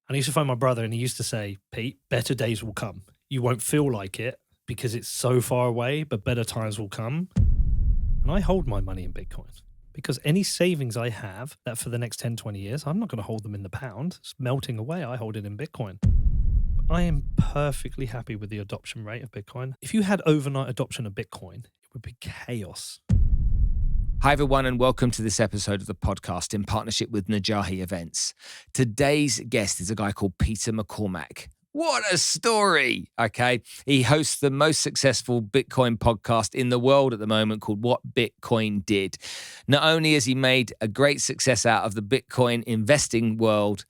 And I used to phone my brother and he used to say, Pete, better days will come. You won't feel like it because it's so far away, but better times will come. And I hold my money in Bitcoin because any savings I have that for the next 10, 20 years, I'm not going to hold them in the pound. It's melting away. I hold it in Bitcoin. I am perfectly happy with the adoption rate of Bitcoin. If you had overnight adoption of Bitcoin, it would be chaos. Hi, everyone, and welcome to this episode of the podcast in partnership with Najahi Events. Today's guest is a guy called Peter McCormack. What a story, okay? He hosts the most successful Bitcoin podcast in the world at the moment called What Bitcoin Did. Not only has he made a great success out of the Bitcoin investing world,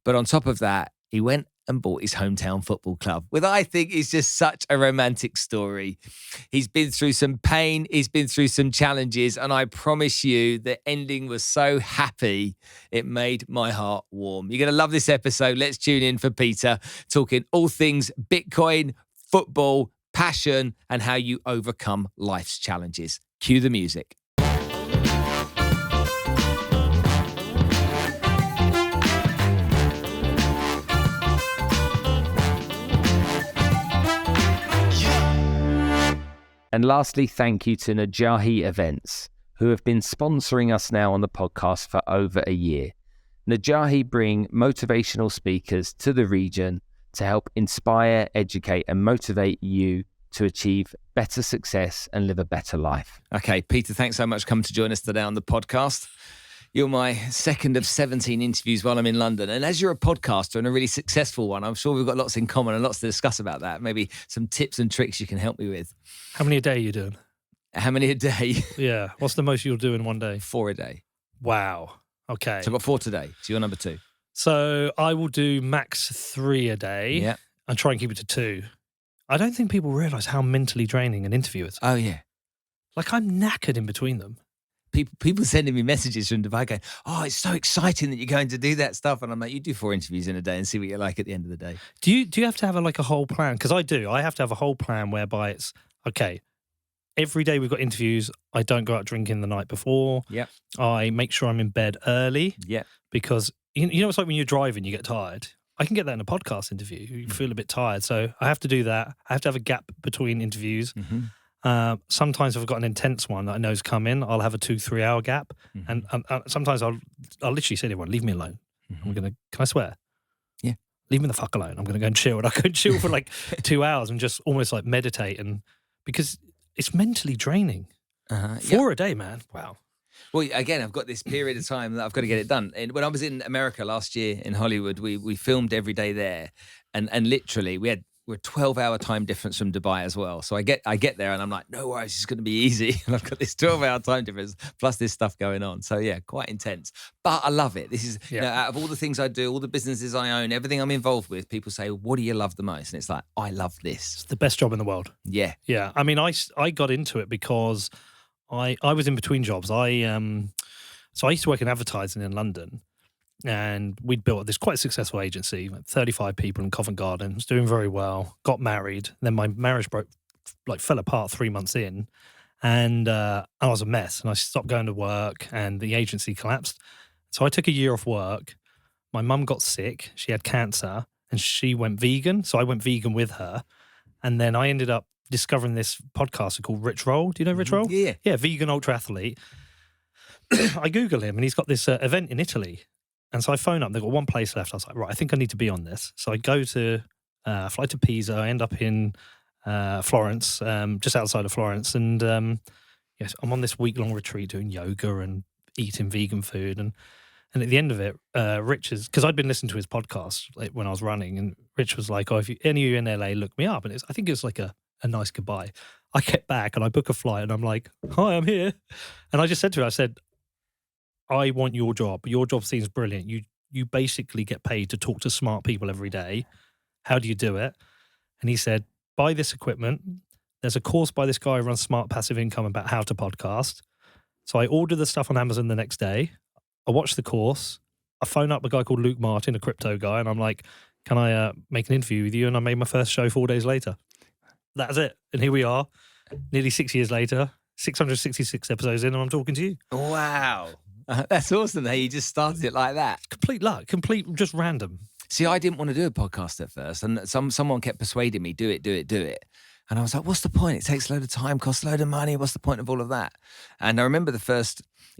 but on top of that, he went and bought his hometown football club, which I think is just such a romantic story. He's been through some pain, he's been through some challenges, and I promise you the ending was so happy, it made my heart warm. You're going to love this episode. Let's tune in for Peter, talking all things Bitcoin, football, passion, and how you overcome life's challenges. Cue the music. And lastly, thank you to Najahi Events, who have been sponsoring us now on the podcast for over a year. Najahi bring motivational speakers to the region to help inspire, educate, and motivate you to achieve better success and live a better life. Okay, Peter, thanks so much for coming to join us today on the podcast. You're my second of 17 interviews while I'm in London. And as you're a podcaster and a really successful one, I'm sure we've got lots in common and lots to discuss about that. Maybe some tips and tricks you can help me with. How many a day are you doing? How many a day? Yeah. What's the most you'll do in one day? 4 a day. Wow. Okay. So I've got 4 today. So you're number 2. So I will do max 3 a day. Yeah. And try and keep it to 2. I don't think people realise how mentally draining an interview is. Oh, yeah. Like I'm knackered in between them. People sending me messages from Dubai going, oh, it's so exciting that you're going to do that stuff. And I'm like, you do 4 interviews in a day and see what you're like at the end of the day. Do you have to have a whole plan? Because I do. I have to have a whole plan whereby it's, okay, every day we've got interviews. I don't go out drinking the night before. Yeah. I make sure I'm in bed early. Yeah. Because, you know, it's like when you're driving, you get tired. I can get that in a podcast interview. You feel a bit tired. So I have to do that. I have to have a gap between interviews. Mm-hmm. Sometimes if I've got an intense one that I know is coming, I'll have a 2-3 hour gap. Mm-hmm. And sometimes I'll literally say to everyone, leave me alone. Mm-hmm. Can I swear? Yeah. Leave me the fuck alone. I'm going to go and chill. And I go and chill for like 2 hours and just almost like meditate. And because it's mentally draining. 4 a day, man. Wow. Well, again, I've got this period of time that I've got to get it done. And when I was in America last year in Hollywood, we filmed every day there. And literally we're 12-hour time difference from Dubai as well. So I get there and I'm like, no worries, it's going to be easy. And I've got this 12-hour time difference plus this stuff going on. So yeah, quite intense. But I love it. This is, you know, out of all the things I do, all the businesses I own, everything I'm involved with, people say, what do you love the most? And it's like, I love this. It's the best job in the world. Yeah. Yeah. I mean, I got into it because I was in between jobs. So I used to work in advertising in London. And we'd built this quite successful agency, like 35 people in Covent Garden. It was doing very well. Got married. Then my marriage fell apart 3 months in. And I was a mess. And I stopped going to work and the agency collapsed. So I took a year off work. My mum got sick. She had cancer and she went vegan. So I went vegan with her. And then I ended up discovering this podcaster called Rich Roll. Do you know Rich Roll? Yeah. Yeah, vegan ultra athlete. I Google him and he's got this event in Italy. And so I phone up, they've got one place left. I was like, right, I think I need to be on this. So I go to, fly to Pisa, I end up in Florence, just outside of Florence. And yes, I'm on this week-long retreat doing yoga and eating vegan food. And at the end of it, Rich is, because I'd been listening to his podcast when I was running, and Rich was like, oh, if any of you in LA, look me up. And I think it was like a nice goodbye. I get back and I book a flight and I'm like, hi, I'm here. And I just said to her, I said, I want your job. Your job seems brilliant. You basically get paid to talk to smart people every day. How do you do it? And he said, buy this equipment. There's a course by this guy who runs Smart Passive Income about how to podcast. So I ordered the stuff on Amazon the next day. I watched the course. I phone up a guy called Luke Martin, a crypto guy, and I'm like, can I make an interview with you? And I made my first show 4 days later. That's it. And here we are, nearly 6 years later, 666 episodes in, and I'm talking to you. Wow. That's awesome that you just started it like that. Complete luck, just random. See, I didn't want to do a podcast at first, and someone kept persuading me, do it. And I was like, what's the point? It takes a load of time, costs a load of money. What's the point of all of that? And I remember he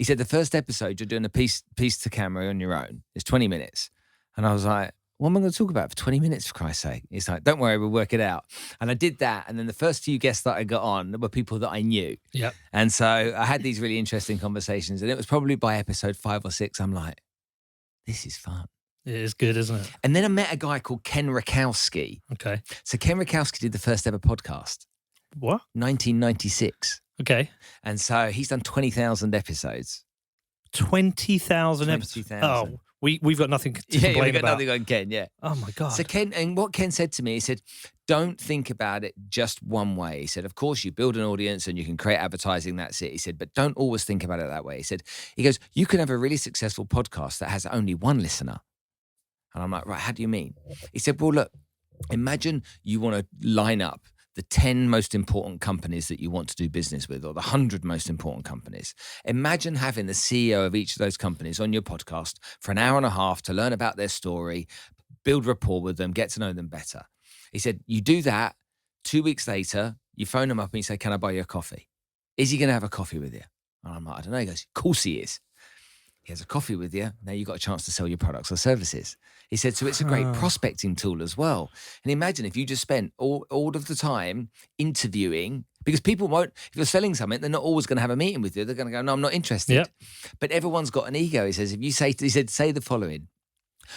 said, the first episode, you're doing a piece to camera on your own. It's 20 minutes. And I was like, what am I going to talk about for 20 minutes, for Christ's sake? He's like, don't worry, we'll work it out. And I did that. And then the first few guests that I got on were people that I knew. Yep. And so I had these really interesting conversations. And it was probably by episode 5 or 6, I'm like, this is fun. It is good, isn't it? And then I met a guy called Ken Rakowski. Okay. So Ken Rakowski did the first ever podcast. What? 1996. Okay. And so he's done 20,000 episodes. 20,000 episodes. 20,000. Oh, we've got nothing to Yeah, complain we've got about. nothing on Ken, yeah. Oh my God. So Ken, and what Ken said to me, he said, don't think about it just one way. He said, of course you build an audience and you can create advertising, that's it. He said, but don't always think about it that way. He goes, you can have a really successful podcast that has only one listener. And I'm like, right, how do you mean? He said, well, look, imagine you want to line up the 10 most important companies that you want to do business with, or the 100 most important companies. Imagine having the CEO of each of those companies on your podcast for an hour and a half to learn about their story, build rapport with them, get to know them better. He said, you do that, 2 weeks later, you phone them up and you say, can I buy you a coffee? Is he going to have a coffee with you? And I'm like, I don't know. He goes, of course he is. He has a coffee with you. Now you've got a chance to sell your products or services. He said, so it's a great prospecting tool as well. And imagine if you just spent all of the time interviewing, because people won't, if you're selling something, they're not always going to have a meeting with you. They're going to go, no, I'm not interested. Yep. But everyone's got an ego. He says, he said, say the following.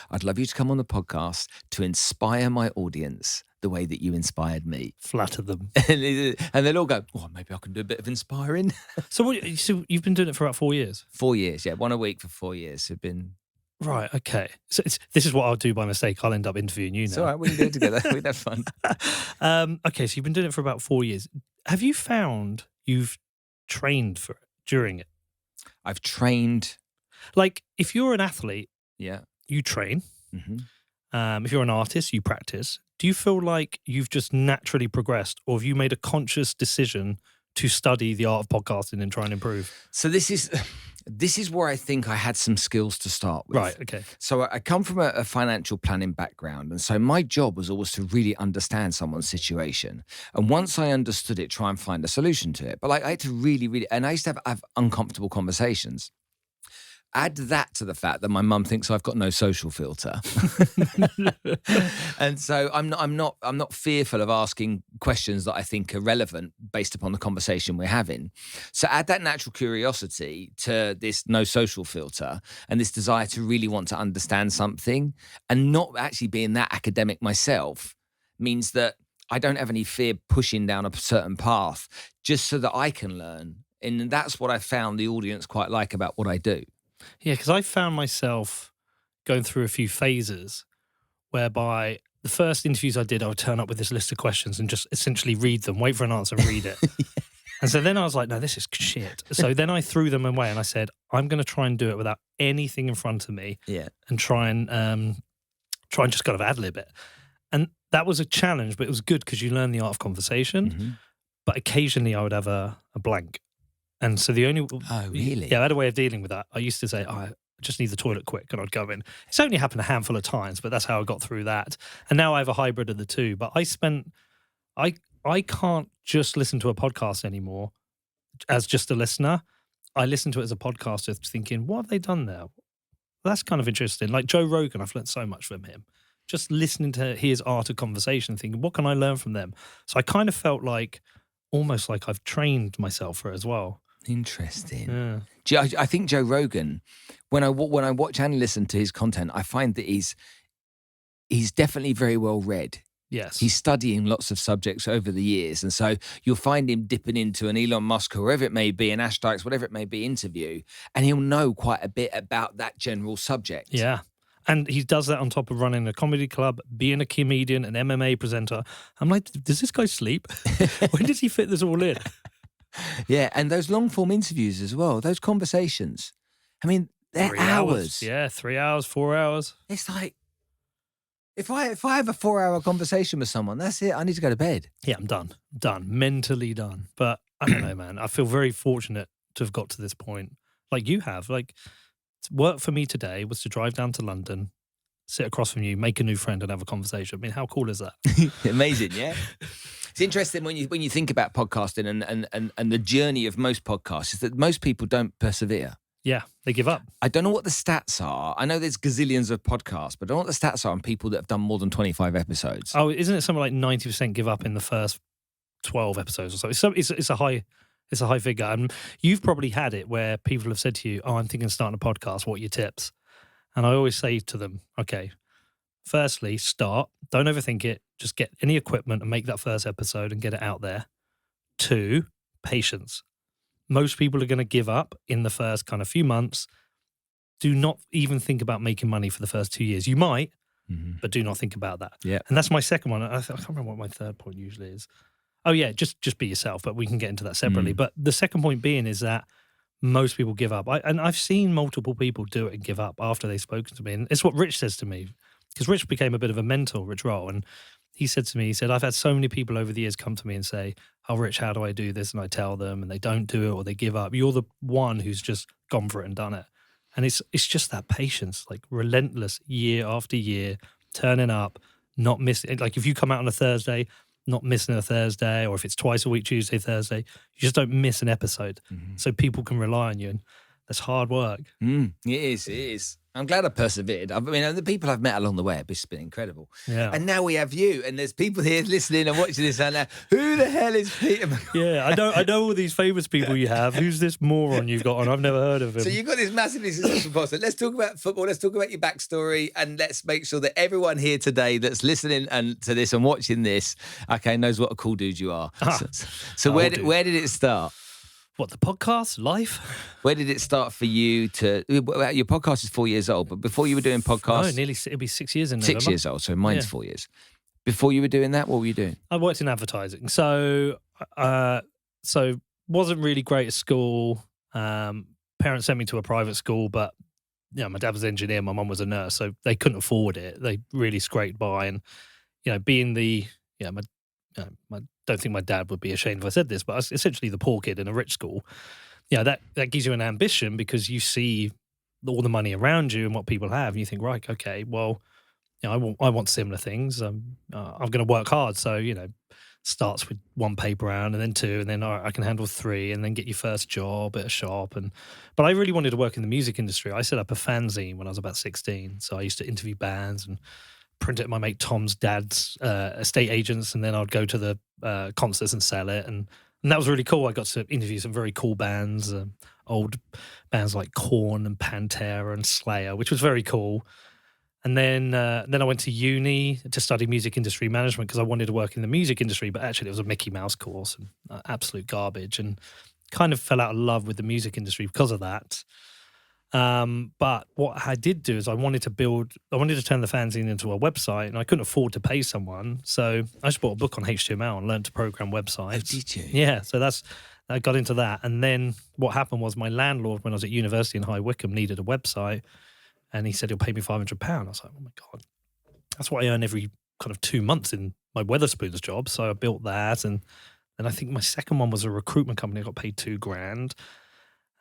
I'd love you to come on the podcast to inspire my audience the way that you inspired me. Flatter them. And they'll all go, oh, maybe I can do a bit of inspiring. So you've been doing it for about 4 years? 4 years, yeah. One a week for 4 years. Have been... Right, okay. So this is what I'll do by mistake. I'll end up interviewing you now. It's all right, we can do it together. We'd have fun. Okay, so you've been doing it for about 4 years. Have you found you've trained for it during it? I've trained. Like, if you're an athlete, Yeah. you train. Mm-hmm. If you're an artist, you practice. Do you feel like you've just naturally progressed, or have you made a conscious decision to study the art of podcasting and try and improve? So this is where I think I had some skills to start with. Right, okay. So I come from a financial planning background. And so my job was always to really understand someone's situation. And once I understood it, try and find a solution to it. But like I had to really, and I used to have uncomfortable conversations. Add that to the fact that my mum thinks I've got no social filter. And so I'm not fearful of asking questions that I think are relevant based upon the conversation we're having. So add that natural curiosity to this no social filter and this desire to really want to understand something, and not actually being that academic myself means that I don't have any fear pushing down a certain path just so that I can learn. And that's what I found the audience quite like about what I do. Yeah, because I found myself going through a few phases whereby the first interviews I did, I would turn up with this list of questions and just essentially read them, wait for an answer and read it. And so then I was like, no, this is shit. So then I threw them away and I said, I'm going to try and do it without anything in front of me. Yeah. And try and just kind of ad-lib it. And that was a challenge, but it was good because you learn the art of conversation. Mm-hmm. But occasionally I would have a blank. And so the only... Oh, really? Yeah, I had a way of dealing with that. I used to say, I just need the toilet quick, and I'd go in. It's only happened a handful of times, but that's how I got through that. And now I have a hybrid of the two. But I can't just listen to a podcast anymore as just a listener. I listen to it as a podcaster thinking, what have they done there? That's kind of interesting. Like Joe Rogan, I've learned so much from him. Just listening to his art of conversation, thinking, what can I learn from them? So I kind of felt like, almost like I've trained myself for it as well. Interesting. Yeah. I think Joe Rogan, when I watch and listen to his content, I find that he's definitely very well read. Yes. He's studying lots of subjects over the years. And so you'll find him dipping into an Elon Musk, whoever it may be, an Ash Dykes, whatever it may be, interview, and he'll know quite a bit about that general subject. Yeah. And he does that on top of running a comedy club, being a comedian, an MMA presenter. I'm like, does this guy sleep? When does he fit this all in? Yeah, and those long-form interviews as well, those conversations. I mean, they're 3 hours. Yeah, 3 hours, 4 hours. It's like, if I have a 4-hour conversation with someone, that's it. I need to go to bed. Yeah, I'm done, mentally done. But I don't know, man. I feel very fortunate to have got to this point, like you have. Like, work for me today was to drive down to London, sit across from you, make a new friend, and have a conversation. I mean, how cool is that? Amazing, yeah. It's interesting when you think about podcasting and the journey of most podcasts is that most people don't persevere. Yeah, they give up. I don't know what the stats are. I know there's gazillions of podcasts, but I don't know what the stats are on people that have done more than 25 episodes. Oh, isn't it something like 90% give up in the first 12 episodes or so? It's a high figure. And you've probably had it where people have said to you, "Oh, I'm thinking of starting a podcast. What are your tips?" And I always say to them, okay, firstly, start. Don't overthink it. Just get any equipment and make that first episode and get it out there. 2, patience. Most people are going to give up in the first kind of few months. Do not even think about making money for the first 2 years. You might, but do not think about that. Yeah. And that's my second one. I can't remember what my third point usually is. Oh, yeah, just be yourself, but we can get into that separately. But the second point being is that most people give up. And I've seen multiple people do it and give up after they've spoken to me. And it's what Rich says to me, because Rich became a bit of a mentor, Rich Roll. And he said to me, I've had so many people over the years come to me and say, "Oh, Rich, how do I do this?" And I tell them and they don't do it or they give up. You're the one who's just gone for it and done it. And it's just that patience, like relentless year after year, turning up, not missing. Like if you come out on a Thursday, not missing a Thursday, or if it's twice a week, Tuesday, Thursday, you just don't miss an episode. So people can rely on you. And that's hard work. It is. I'm glad I persevered. I mean, the people I've met along the way have just been incredible. Yeah. And now we have you, and there's people here listening and watching this and now, who the hell is Peter McCormack? Yeah, I know all these famous people you have. Who's this moron you've got on? I've never heard of him. So you've got this massively successful podcast. Let's talk about football. Let's talk about your backstory, and let's make sure that everyone here today that's listening and to this and watching this, okay, knows what a cool dude you are. So where did it start? What, the podcast? Life? Where did it start for you to... Your podcast is 4 years old, but before you were doing podcasts... No, it'll be 6 years in November. 6 years old, so mine's 4 years. Before you were doing that, what were you doing? I worked in advertising. So wasn't really great at school. Parents sent me to a private school, but my dad was an engineer, my mum was a nurse, so they couldn't afford it. They really scraped by. And, being the... I don't think my dad would be ashamed if I said this, but I was essentially the poor kid in a rich school. That gives you an ambition because you see all the money around you and what people have, and you think, right, okay, well, I want similar things. I'm going to work hard. So, starts with 1 paper round and then 2, and then I can handle 3, and then get your first job at a shop. But I really wanted to work in the music industry. I set up a fanzine when I was about 16. So I used to interview bands and print it at my mate Tom's dad's estate agents, and then I'd go to the concerts and sell it, and that was really cool. I got to interview some very cool bands, old bands like Korn and Pantera and Slayer, which was very cool. And then I went to uni to study music industry management because I wanted to work in the music industry, but actually it was a Mickey Mouse course and absolute garbage, and kind of fell out of love with the music industry because of that. But what I did do is I wanted to turn the fanzine into a website, and I couldn't afford to pay someone. So I just bought a book on HTML and learned to program websites. Oh, did you? Yeah. So I got into that. And then what happened was my landlord, when I was at university in High Wycombe, needed a website, and he said, he'll pay me £500. I was like, oh my God, that's what I earn every kind of 2 months in my Wetherspoons job. So I built that. And then I think my second one was a recruitment company. I got paid $2,000.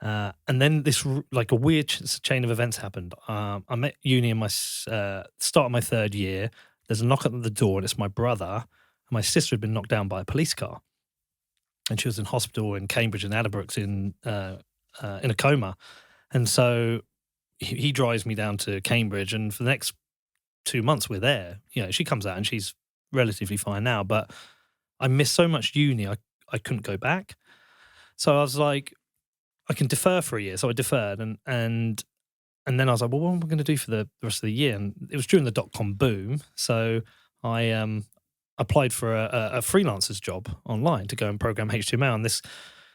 And then this like a weird chain of events happened. I'm at uni in my start of my 3rd year. There's a knock at the door, and it's my brother. And my sister had been knocked down by a police car, and she was in hospital in Cambridge and Addenbrooke's in a coma. And so he drives me down to Cambridge, and for the next 2 months we're there. She comes out and she's relatively fine now, but I missed so much uni I couldn't go back. So I was like, I can defer for a year. So I deferred, and then I was like, well, what am I going to do for the rest of the year? And it was during the dot-com boom. So I applied for a freelancer's job online to go and program HTML. And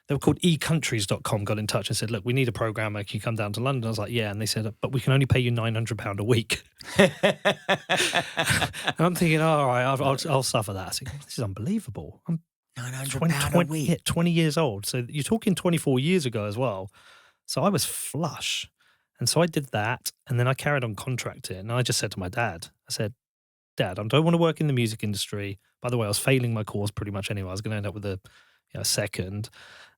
they were called eCountries.com, got in touch and said, look, we need a programmer. Can you come down to London? I was like, yeah. And they said, but we can only pay you £900 a week. And I'm thinking, all right, I'll suffer that. I was thinking, this is unbelievable. I'm £900 a week. 20 years old. So you're talking 24 years ago as well. So I was flush. And so I did that. And then I carried on contracting. And I just said to my dad, I said, Dad, I don't want to work in the music industry. By the way, I was failing my course pretty much anyway. I was going to end up with a second.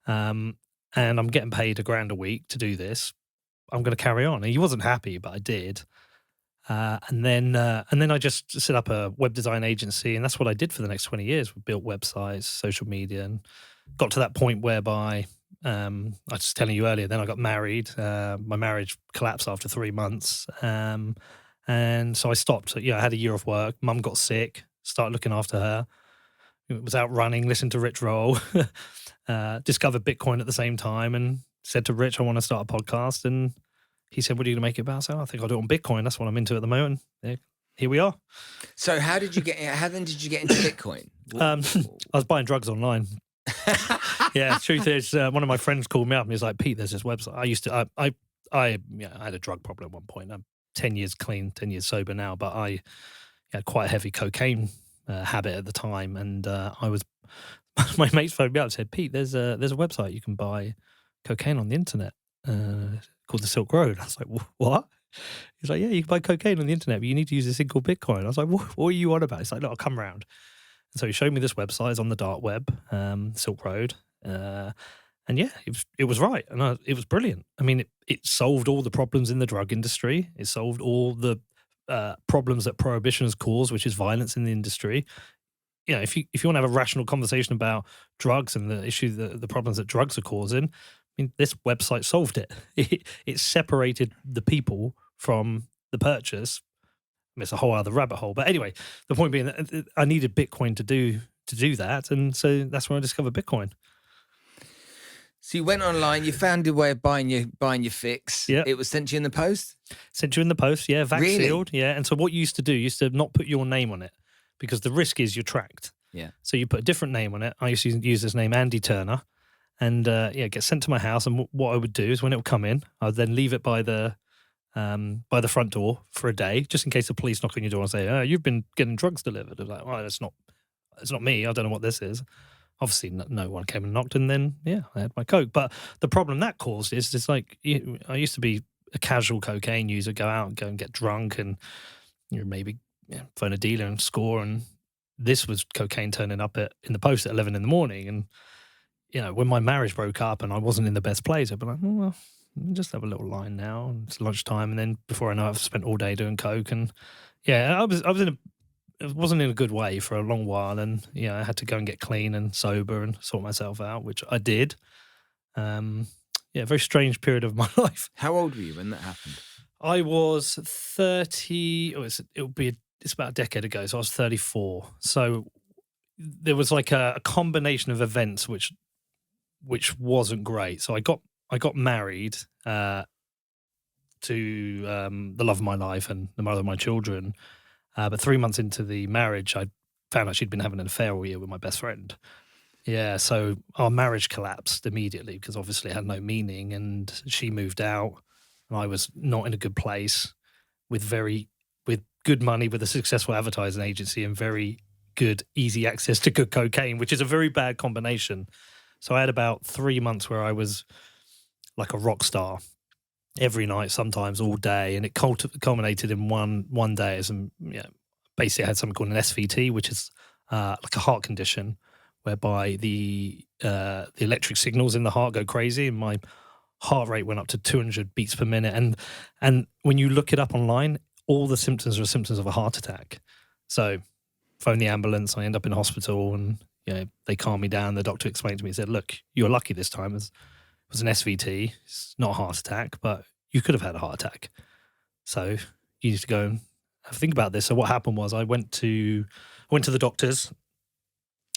And I'm getting paid £1,000 a week to do this. I'm going to carry on. And he wasn't happy, but I did. And then I just set up a web design agency, and that's what I did for the next 20 years. We built websites, social media, and got to that point whereby I was telling you earlier. Then I got married. My marriage collapsed after 3 months, and so I stopped. I had a year of work. Mum got sick. Started looking after her. Was out running. Listened to Rich Roll. Discovered Bitcoin at the same time, and said to Rich, "I want to start a podcast." And he said, "What are you going to make it about?" So I think I'll do it on Bitcoin. That's what I'm into at the moment. Yeah, here we are. So how then did you get into Bitcoin? I was buying drugs online. Yeah, truth is, one of my friends called me up and he's like, "Pete, there's this website." I had a drug problem at one point. I'm 10 years clean, 10 years sober now, but I had quite a heavy cocaine habit at the time. And my mates phoned me up and said, "Pete, there's a website you can buy cocaine on the internet called the Silk Road." I was like, "What?" He's like, "Yeah, you can buy cocaine on the internet, but you need to use this thing called Bitcoin." I was like, "What are you on about?" He's like, "Look, I'll come round." And so he showed me this website. It's on the dark web, Silk Road. And yeah, it was right. And it was brilliant. I mean, it solved all the problems in the drug industry. It solved all the problems that prohibition has caused, which is violence in the industry. If you want to have a rational conversation about drugs and the issue, the problems that drugs are causing, I mean, this website solved it. It separated the people from the purchase. I mean, it's a whole other rabbit hole. But anyway, the point being that I needed Bitcoin to do that, and so that's when I discovered Bitcoin. So you went online, you found a way of buying your fix. Yeah. It was sent to you in the post? Sent you in the post, yeah, vac Really? sealed, yeah. And so what you used to do, you used to not put your name on it because the risk is you're tracked. Yeah. So you put a different name on it. I used to use this name, Andy Turner, and it gets sent to my house. And what I would do is when it would come in, I would then leave it by the front door for a day, just in case the police knock on your door and say, "Oh, you've been getting drugs delivered." I'm like, "Well, it's not me. I don't know what this is." Obviously, no one came and knocked, and then I had my coke. But the problem that caused is it's like I used to be a casual cocaine user, go and get drunk, and maybe phone a dealer and score. And this was cocaine turning up in the post at 11 in the morning. And when my marriage broke up and I wasn't in the best place, I'd be like, "Well, just have a little line now. And it's lunchtime." And then before I know it, I've spent all day doing coke. And I wasn't in a good way for a long while. And I had to go and get clean and sober and sort myself out, which I did. A very strange period of my life. How old were you when that happened? I was 30. It's about a decade ago. So I was 34. So there was like a combination of events which wasn't great. So I got married to the love of my life and the mother of my children. But 3 months into the marriage, I found out she'd been having an affair all year with my best friend. Yeah, so our marriage collapsed immediately because obviously it had no meaning, and she moved out, and I was not in a good place with good money, with a successful advertising agency, and very good, easy access to good cocaine, which is a very bad combination. So I had about 3 months where I was like a rock star. Every night, sometimes all day, and it culminated in one day. Basically, I had something called an SVT, which is like a heart condition, whereby the electric signals in the heart go crazy, and my heart rate went up to 200 beats per minute. And when you look it up online, all the symptoms are symptoms of a heart attack. So, phone the ambulance. I end up in hospital, and they calm me down. The doctor explained to me, he said, "Look, you're lucky this time. It was an SVT. It's not a heart attack, but you could have had a heart attack. So you need to go and have a think about this." So what happened was I went to the doctors,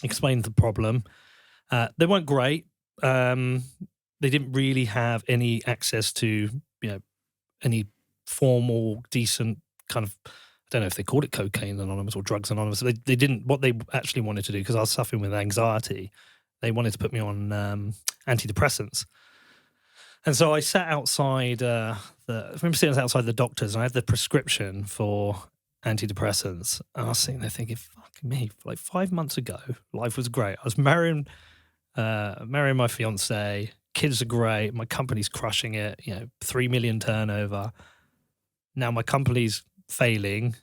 explained the problem. They weren't great. They didn't really have any access to any formal, decent kind of, I don't know if they called it Cocaine Anonymous or Drugs Anonymous. They didn't, what they actually wanted to do, because I was suffering with anxiety, they wanted to put me on antidepressants. And so I sat outside I remember sitting outside the doctors, and I had the prescription for antidepressants. And I was sitting there thinking, fuck me, like 5 months ago, life was great. I was marrying my fiance, kids are great, my company's crushing it, 3 million turnover. Now my company's failing,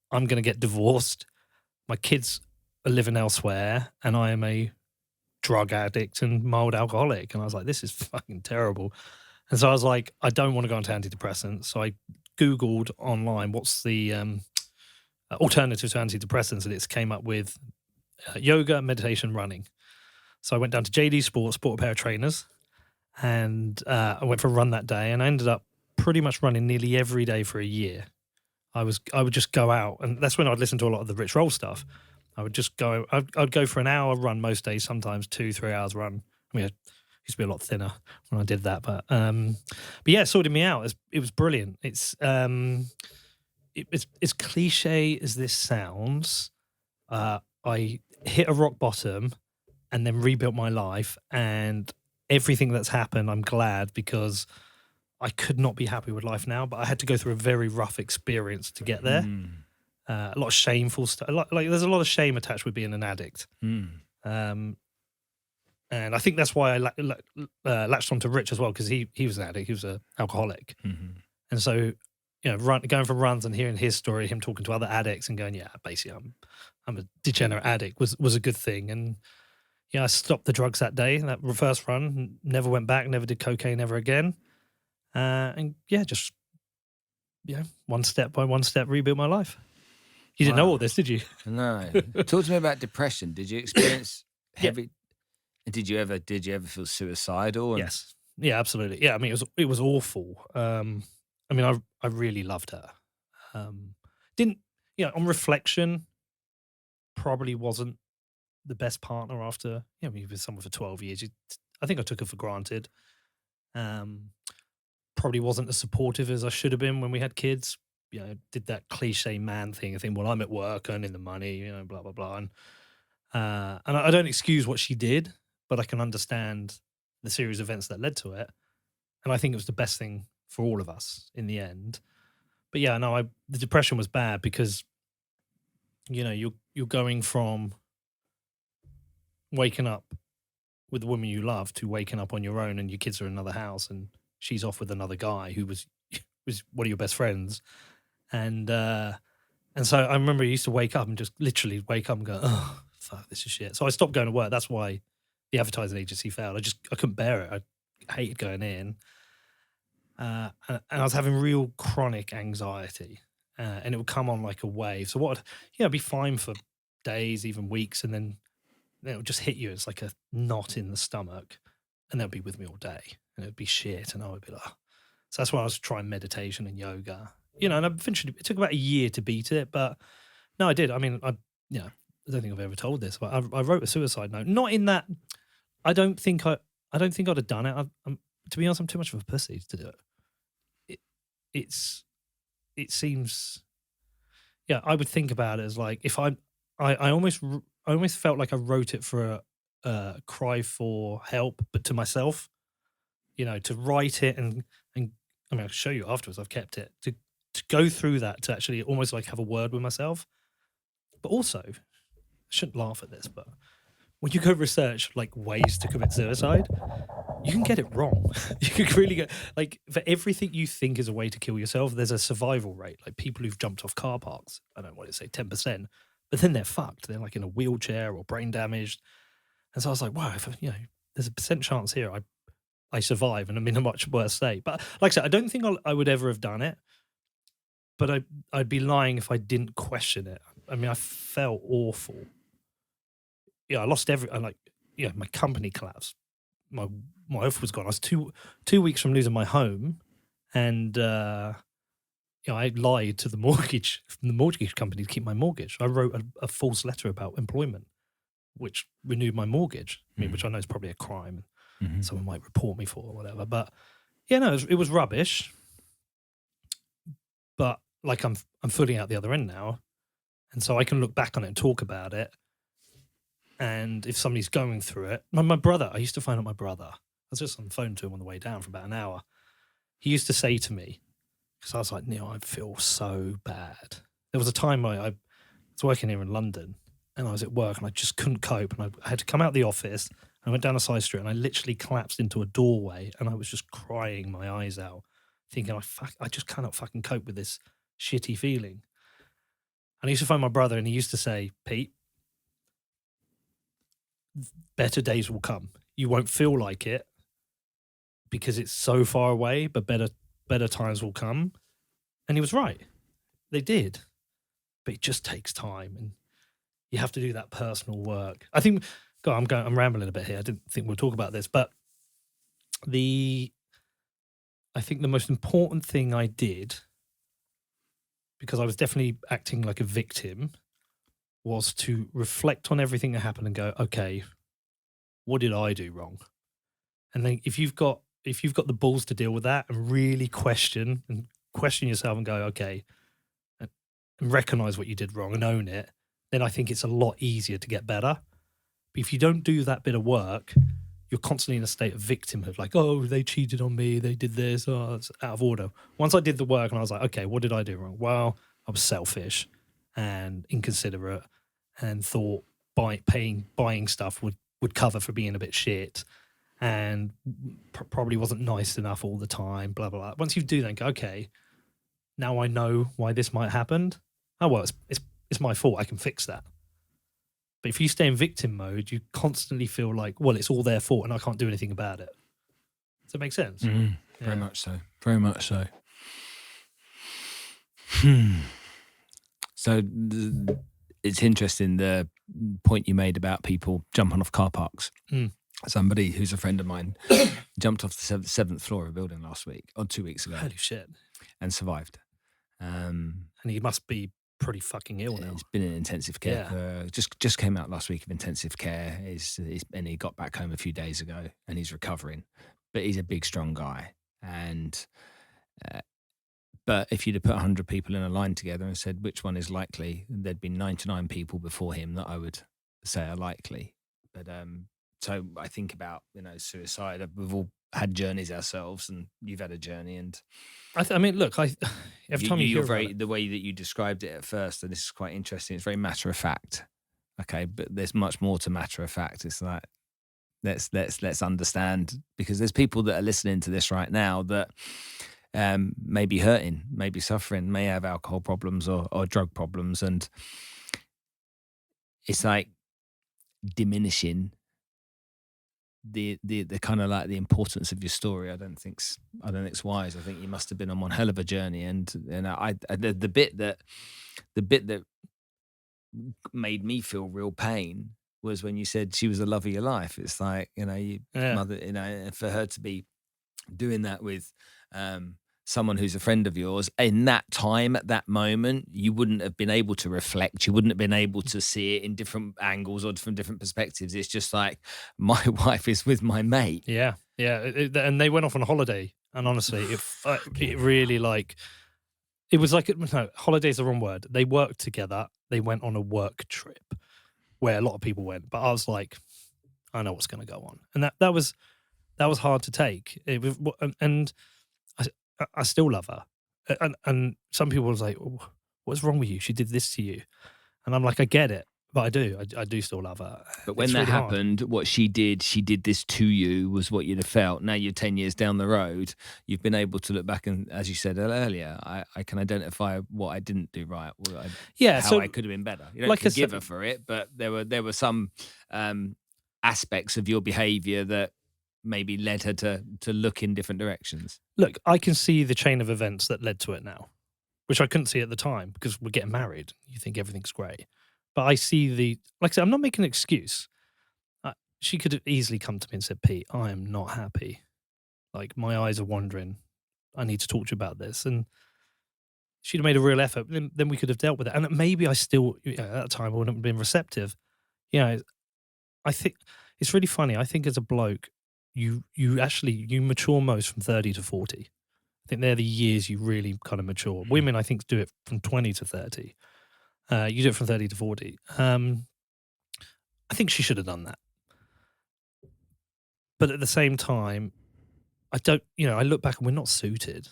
I'm going to get divorced, my kids are living elsewhere, and I am a drug addict and mild alcoholic. And I was like, this is fucking terrible. And so I was like, I don't want to go into antidepressants. So I Googled online what's the alternative to antidepressants, and it's came up with yoga, meditation, running. So I went down to JD Sports, bought a pair of trainers, and I went for a run that day, and I ended up pretty much running nearly every day for a year. I would just go out, and that's when I'd listen to a lot of the Rich Roll stuff. I would just go. I'd go for an hour run most days, sometimes 2-3 hours run. I mean, I used to be a lot thinner when I did that, but yeah, it sorted me out. It was brilliant. It's as cliche as this sounds. I hit a rock bottom and then rebuilt my life, and everything that's happened, I'm glad, because I could not be happy with life now, but I had to go through a very rough experience to get there. A lot of shameful stuff. Like there's a lot of shame attached with being an addict. And I think that's why I latched onto Rich as well, because he was an addict. He was an alcoholic. And so, going for runs and hearing his story, him talking to other addicts and going, yeah, basically I'm a degenerate addict was a good thing. And yeah, I stopped the drugs that day, that first run, never went back, never did cocaine ever again. And yeah, just one step by one step, rebuild my life. You didn't know all this, did you? No. Talk to me about depression. Did you experience heavy? Did you ever feel suicidal? Yes. Yeah, absolutely. Yeah, I mean, it was awful. I mean, I really loved her. On reflection, probably wasn't the best partner after, we were with someone for 12 years. I think I took her for granted. Probably wasn't as supportive as I should have been when we had kids. Did that cliche man thing. I think, well, I'm at work earning the money, blah, blah, blah. And I don't excuse what she did, but I can understand the series of events that led to it. And I think it was the best thing for all of us in the end. But yeah, no, the depression was bad because, you're going from waking up with the woman you love to waking up on your own and your kids are in another house and she's off with another guy who was one of your best friends. And so I remember I used to wake up and just literally wake up and go, oh, fuck, this is shit. So I stopped going to work. That's why the advertising agency failed. I couldn't bear it. I hated going in. And I was having real chronic anxiety, and it would come on like a wave. So I'd be fine for days, even weeks, and then it would just hit you. It's like a knot in the stomach, and they'll be with me all day, and it would be shit, and I would be like, oh. So that's why I was trying meditation and yoga, and eventually it took about a year to beat it, but no, I did. I mean, I don't think I've ever told this, but I wrote a suicide note. Not in that. I don't think I'd have done it. To be honest, I'm too much of a pussy to do it. It seems. Yeah, I would think about it as like if I almost felt like I wrote it for a cry for help, but to myself. To write it and I mean, I'll show you afterwards. I've kept it to go through that, to actually almost like have a word with myself. But also, I shouldn't laugh at this, but when you go research like ways to commit suicide, you can get it wrong. You can really get, like, for everything you think is a way to kill yourself, there's a survival rate. Like people who've jumped off car parks, I don't want to say 10%, but then they're fucked. They're like in a wheelchair or brain damaged. And so I was like, wow, there's a % chance here I survive and I'm in a much worse state. But like I said, I don't think I would ever have done it, but I'd be lying if I didn't question it. I mean, I felt awful. I lost my company collapsed. My wife was gone. I was two weeks from losing my home, and I lied to the mortgage company to keep my mortgage. I wrote a false letter about employment, which renewed my mortgage. I mean, which I know is probably a crime. Someone might report me for or whatever. But yeah, no, it was rubbish. But like I'm fully out the other end now, and so I can look back on it and talk about it. And if somebody's going through it, my brother, I used to find out my brother. I was just on the phone to him on the way down for about an hour. He used to say to me, because I was like, Neil, I feel so bad. There was a time I was working here in London and I was at work and I just couldn't cope. And I had to come out of the office. I went down a side street and I literally collapsed into a doorway and I was just crying my eyes out, thinking, I just cannot fucking cope with this shitty feeling. And I used to phone my brother and he used to say, Pete, better days will come. You won't feel like it because it's so far away, but better times will come. And he was right. They did. But it just takes time, and you have to do that personal work. I think, God, I'm rambling a bit here. I didn't think we'll talk about this, but I think the most important thing I did, because I was definitely acting like a victim, was to reflect on everything that happened and go, okay, what did I do wrong? And then if you've got the balls to deal with that and really question yourself and go, okay, and recognize what you did wrong and own it, then I think it's a lot easier to get better. But if you don't do that bit of work, you're constantly in a state of victimhood, like, oh, they cheated on me, they did this, oh, it's out of order. Once I did the work and I was like, okay, what did I do wrong? Well, I was selfish and inconsiderate and thought buying stuff would cover for being a bit shit, and probably wasn't nice enough all the time, blah, blah, blah. Once you do that, go, okay, now I know why this might have happened. Oh, well, it's my fault. I can fix that. But if you stay in victim mode, you constantly feel like, well, it's all their fault and I can't do anything about it. Does that make sense? Very much so. Very much so. So it's interesting, the point you made about people jumping off car parks. Somebody who's a friend of mine jumped off the seventh floor of a building last week, or 2 weeks ago. Holy shit. And survived. And he must be pretty fucking ill now. He's been in intensive care. Just came out last week of intensive care. And he got back home a few days ago, and he's recovering. But he's a big, strong guy. And but if you'd have put 100 people in a line together and said which one is likely, there'd be 99 people before him that I would say are likely. But so I think about, suicide. We've all had journeys ourselves, and you've had a journey. And I mean, look, every time you hear about it, the way that you described it at first, and this is quite interesting. It's very matter of fact. Okay, but there's much more to matter of fact. It's like let's understand, because there's people that are listening to this right now that may be hurting, may be suffering, may have alcohol problems or drug problems, and it's like diminishing the kind of like the importance of your story. I don't think it's wise. I think you must have been on one hell of a journey, and the bit that made me feel real pain was when you said she was the love of your life. It's like, mother, for her to be doing that with someone who's a friend of yours in that time, at that moment, you wouldn't have been able to reflect. You wouldn't have been able to see it in different angles or from different perspectives. It's just like, my wife is with my mate. Yeah. And they went off on a holiday. And honestly, it really it was like, no, holiday's the wrong word. They worked together. They went on a work trip where a lot of people went. But I was like, I know what's going to go on. And that was hard to take. And I still love her. And some people was like, what's wrong with you? She did this to you. And I'm like, I get it, but I do still love her. But when that happened, what she did this to you, was what you'd have felt. Now you're 10 years down the road, you've been able to look back and, as you said earlier, I can identify what I didn't do right. How I could have been better. You don't forgive her for it, but there were some aspects of your behaviour that maybe led her to look in different directions. Look, I can see the chain of events that led to it now, which I couldn't see at the time because we're getting married. You think everything's great. But I see like I said, I'm not making an excuse. She could have easily come to me and said, Pete, I am not happy. Like, my eyes are wandering. I need to talk to you about this. And she'd have made a real effort. Then we could have dealt with it. And maybe I still, at that time, I wouldn't have been receptive. I think it's really funny. I think as a bloke, you mature most from 30 to 40. I think they're the years you really kind of mature. Women, I think, do it from 20 to 30. You do it from 30 to 40. I think she should have done that. But at the same time, I look back and we're not suited.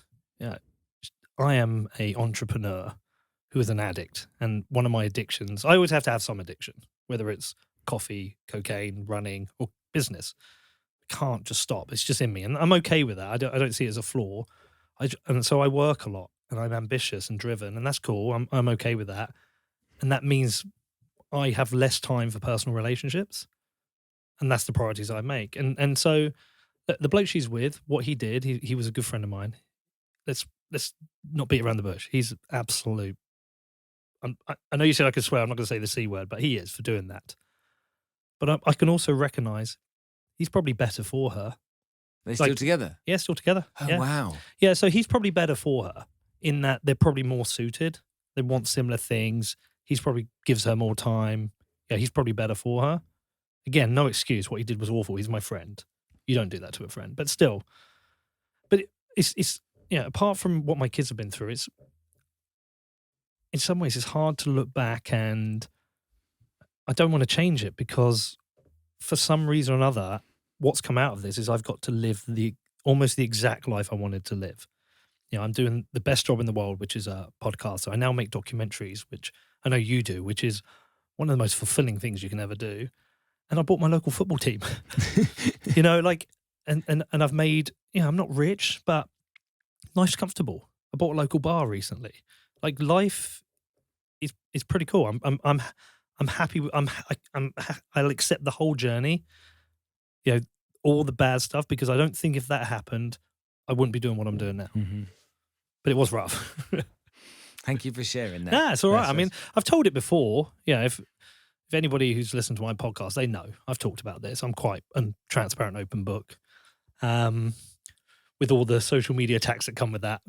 I am an entrepreneur who is an addict. And one of my addictions, I always have to have some addiction, whether it's coffee, cocaine, running, or business. Can't just stop. It's just in me, and I'm okay with that. I don't see it as a flaw. And so I work a lot, and I'm ambitious and driven, and that's cool. I'm okay with that, and that means I have less time for personal relationships, and that's the priorities I make. And so the bloke she's with, what he did, he was a good friend of mine. Let's let's not beat around the bush. He's absolute. I know you said I could swear. I'm not going to say the C word, but he is for doing that. But I can also recognise he's probably better for her. They're still together? Yeah, still together. Oh, yeah. wow. Yeah, so he's probably better for her in that they're probably more suited. They want similar things. He's probably gives her more time. Yeah, he's probably better for her. Again, no excuse. What he did was awful. He's my friend. You don't do that to a friend. But still. But it's apart from what my kids have been through, it's in some ways it's hard to look back, and I don't want to change it because for some reason or another, what's come out of this is I've got to live almost the exact life I wanted to live. I'm doing the best job in the world, which is a podcast. So I now make documentaries, which I know you do, which is one of the most fulfilling things you can ever do. And I bought my local football team, and I've made, I'm not rich, but life's comfortable. I bought a local bar recently. Like life is pretty cool. I'm happy. I'll accept the whole journey, all the bad stuff, because I don't think if that happened, I wouldn't be doing what I'm doing now. Mm-hmm. But it was rough. Thank you for sharing that. Nah, it's all right. I mean, I've told it before. If anybody who's listened to my podcast, they know I've talked about this. I'm quite a transparent, open book. With all the social media attacks that come with that,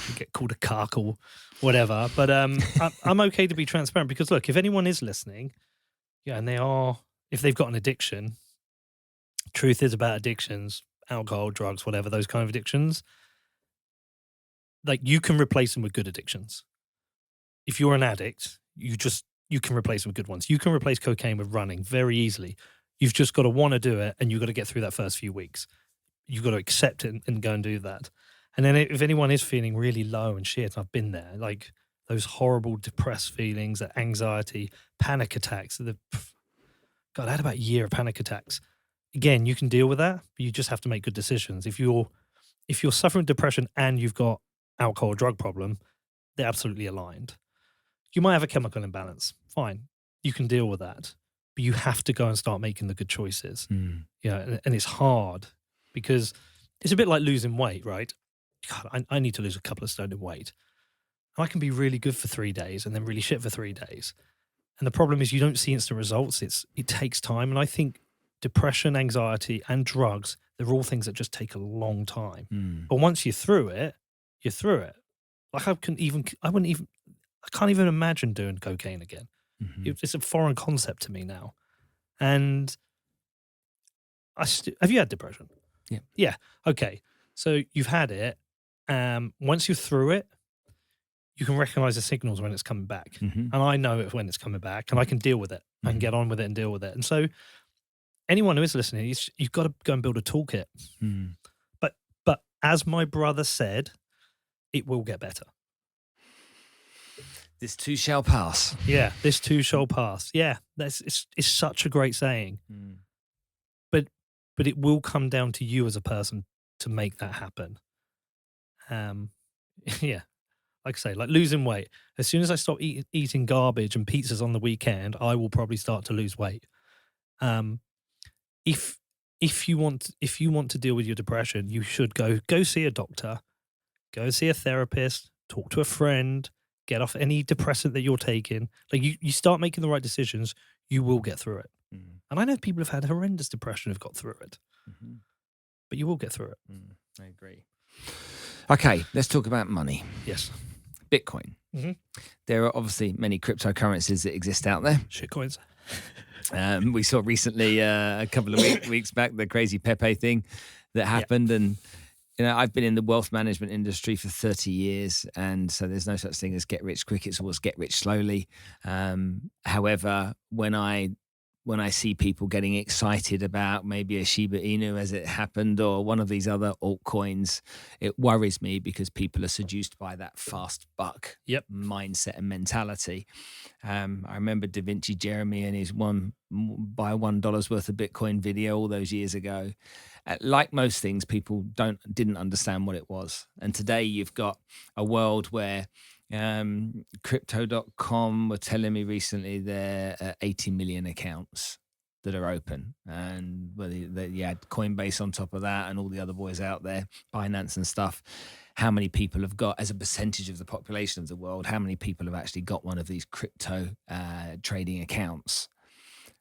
you get called a cuck or whatever. But I'm okay to be transparent because look, if anyone is listening, and if they've got an addiction, truth is about addictions, alcohol, drugs, whatever, those kind of addictions. Like you can replace them with good addictions. If you're an addict, you can replace them with good ones. You can replace cocaine with running very easily. You've just got to want to do it, and you've got to get through that first few weeks. You've got to accept it and go and do that. And then if anyone is feeling really low and shit, I've been there, like those horrible depressed feelings, that anxiety, panic attacks. God, I had about a year of panic attacks. Again, you can deal with that, but you just have to make good decisions. If you're suffering depression and you've got alcohol or drug problem, they're absolutely aligned. You might have a chemical imbalance. Fine. You can deal with that. But you have to go and start making the good choices. And it's hard because it's a bit like losing weight, right? God, I need to lose a couple of stone in weight. And I can be really good for 3 days and then really shit for 3 days. And the problem is you don't see instant results. It takes time. And I think depression, anxiety, and drugs, they're all things that just take a long time. But once you're through it, you're through it. Like I can't even imagine doing cocaine again. Mm-hmm. It's a foreign concept to me now. And have you had depression? Yeah. Yeah. Okay. So you've had it. Once you're through it, you can recognize the signals when it's coming back. Mm-hmm. And I know it when it's coming back, and I can deal with it. Mm-hmm. I can get on with it and deal with it. And so anyone who is listening, you've got to go and build a toolkit. Mm. But as my brother said, it will get better. This too shall pass. Yeah, this too shall pass. Yeah, it's such a great saying. Mm. But it will come down to you as a person to make that happen. Yeah, like I say, like losing weight. As soon as I stop eating garbage and pizzas on the weekend, I will probably start to lose weight. If you want to deal with your depression, you should go see a doctor, go see a therapist, talk to a friend, get off any depressant that you're taking. Like you start making the right decisions, you will get through it. Mm-hmm. And I know people have had horrendous depression who've got through it. Mm-hmm. But you will get through it. I agree. Okay, let's talk about money. Yes. Bitcoin. Mm-hmm. There are obviously many cryptocurrencies that exist out there. Shitcoins. We saw recently a couple of weeks back the crazy Pepe thing that happened. Yep. And I've been in the wealth management industry for 30 years, and so there's no such thing as get rich quick. It's always get rich slowly. However, when I see people getting excited about maybe a Shiba Inu as it happened or one of these other altcoins, it worries me because people are seduced by that fast buck mindset and mentality. I remember Da Vinci Jeremy and his buy $1 worth of Bitcoin video all those years ago. Like most things, people didn't understand what it was. And today you've got a world where crypto.com were telling me recently there are 80 million accounts that are open, and whether you had Coinbase on top of that and all the other boys out there, Binance and stuff. how many people have got, as a percentage of the population of the world, how many people have actually got one of these crypto trading accounts.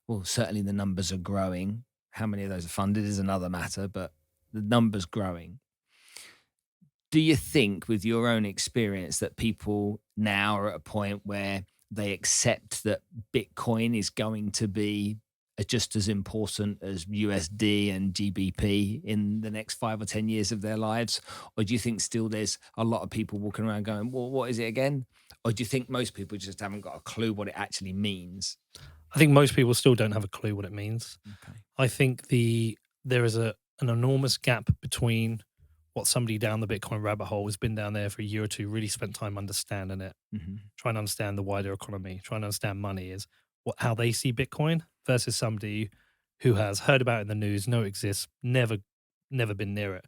Well, certainly the numbers are growing. How many of those are funded is another matter, but the numbers growing. Do you think, with your own experience, that people now are at a point where they accept that Bitcoin is going to be just as important as USD and GBP in the next 5 or 10 years of their lives? Or do you think still there's a lot of people walking around going, well, what is it again? Or do you think most people just haven't got a clue what it actually means? I think most people still don't have a clue what it means. Okay. I think there is an enormous gap between what somebody down the Bitcoin rabbit hole has been down there for a year or two, really spent time understanding it, trying to understand the wider economy, trying to understand money is how they see Bitcoin, versus somebody who has heard about it in the news, know it exists, never been near it.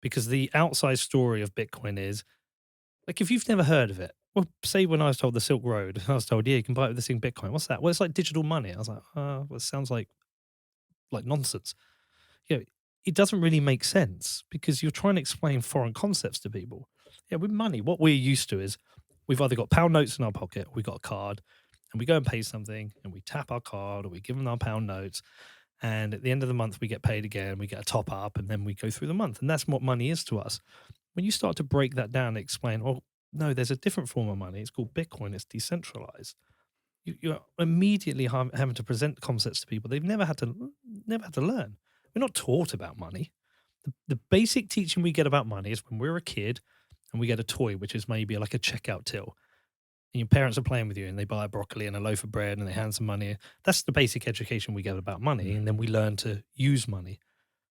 Because the outside story of Bitcoin is, like, if you've never heard of it, well, say when I was told the Silk Road, I was told, yeah, you can buy it with this thing Bitcoin. What's that? Well, it's like digital money. I was like, well, it sounds like nonsense. You know, it doesn't really make sense because you're trying to explain foreign concepts to people. Yeah, with money, what we're used to is we've either got pound notes in our pocket, or we've got a card, and we go and pay something, and we tap our card, or we give them our pound notes, and at the end of the month, we get paid again, we get a top up, and then we go through the month. And that's what money is to us. When you start to break that down and explain, well, no, there's a different form of money. It's called Bitcoin. It's decentralized. You're immediately having to present concepts to people they've never had to learn. We're not taught about money. The basic teaching we get about money is when we're a kid and we get a toy, which is maybe like a checkout till. And your parents are playing with you and they buy a broccoli and a loaf of bread and they hand some money. That's the basic education we get about money. And then we learn to use money.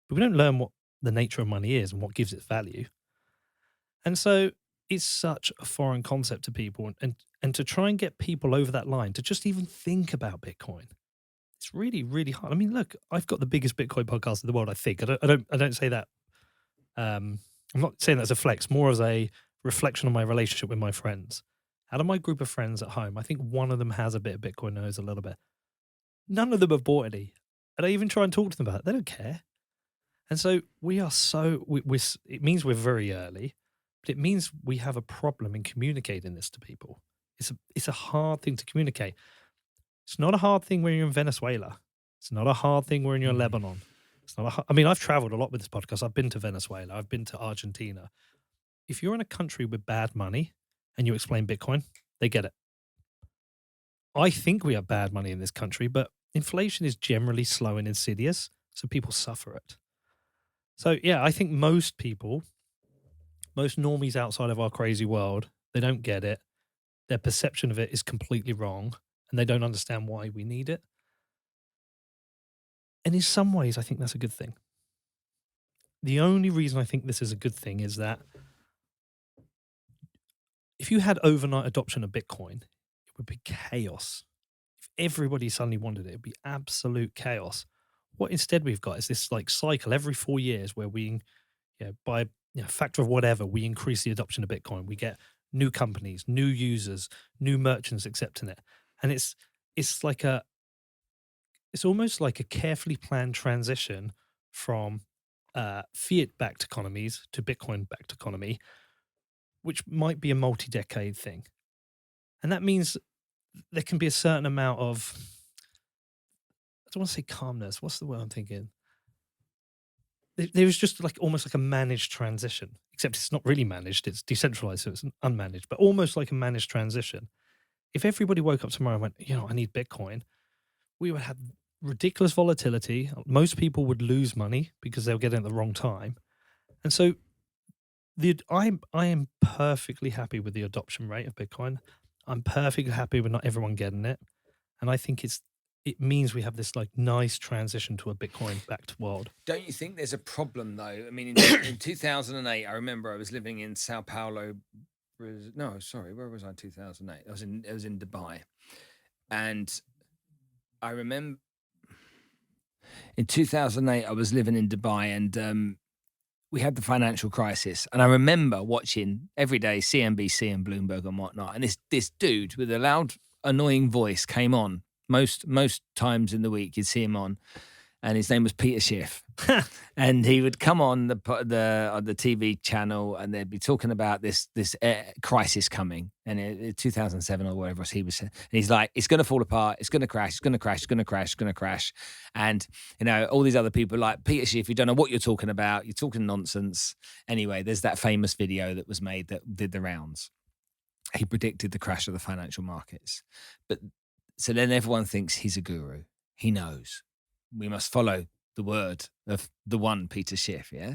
But we don't learn what the nature of money is and what gives it value. And so it's such a foreign concept to people. And to try and get people over that line, to just even think about Bitcoin, it's really, really hard. I mean, look, I've got the biggest Bitcoin podcast in the world, I think. I don't say that. I'm not saying that as a flex, more as a reflection on my relationship with my friends. Out of my group of friends at home, I think one of them has a bit of Bitcoin, knows a little bit. None of them have bought any. And I even try and talk to them about it. They don't care. And so we are it means we're very early, but it means we have a problem in communicating this to people. It's a hard thing to communicate. It's not a hard thing when you're in Venezuela. It's not a hard thing when you're in Lebanon. It's not. I mean, I've traveled a lot with this podcast. I've been to Venezuela. I've been to Argentina. If you're in a country with bad money and you explain Bitcoin, they get it. I think we have bad money in this country, but inflation is generally slow and insidious, so people suffer it. So, yeah, I think most people, most normies outside of our crazy world, they don't get it. Their perception of it is completely wrong, and they don't understand why we need it. And in some ways, I think that's a good thing. The only reason I think this is a good thing is that if you had overnight adoption of Bitcoin, it would be chaos. If everybody suddenly wanted it, it would be absolute chaos. What instead we've got is this like cycle every 4 years where we, by factor of whatever, we increase the adoption of Bitcoin. We get new companies, new users, new merchants accepting it. And it's almost like a carefully planned transition from fiat-backed economies to Bitcoin-backed economy, which might be a multi-decade thing. And that means there can be a certain amount of, I don't want to say calmness. What's the word I'm thinking? There is just like almost like a managed transition, except it's not really managed. It's decentralized, so it's unmanaged, but almost like a managed transition. If everybody woke up tomorrow and went, I need Bitcoin, we would have ridiculous volatility. Most people would lose money because they'll get it at the wrong time. And so I am perfectly happy with the adoption rate of Bitcoin. I'm perfectly happy with not everyone getting it. And I think it means we have this like nice transition to a Bitcoin-backed world. Don't you think there's a problem though? I mean, in 2008, I remember I was living in Sao Paulo. No, sorry, where was I in 2008? I was in Dubai. And I remember in 2008, I was living in Dubai and we had the financial crisis. And I remember watching every day CNBC and Bloomberg and whatnot. And this dude with a loud, annoying voice came on. Most times in the week, you'd see him on. and his name was Peter Schiff. And he would come on the TV channel, and they'd be talking about this crisis coming, and in 2007 or whatever he was saying. And he's like, it's going to fall apart, it's going to crash, it's going to crash, it's going to crash, it's going to crash. And all these other people like, Peter Schiff, you don't know what you're talking about, you're talking nonsense. Anyway, there's that famous video that was made that did the rounds. He predicted the crash of the financial markets. But so then everyone thinks he's a guru. He knows. We must follow the word of the one Peter Schiff, yeah?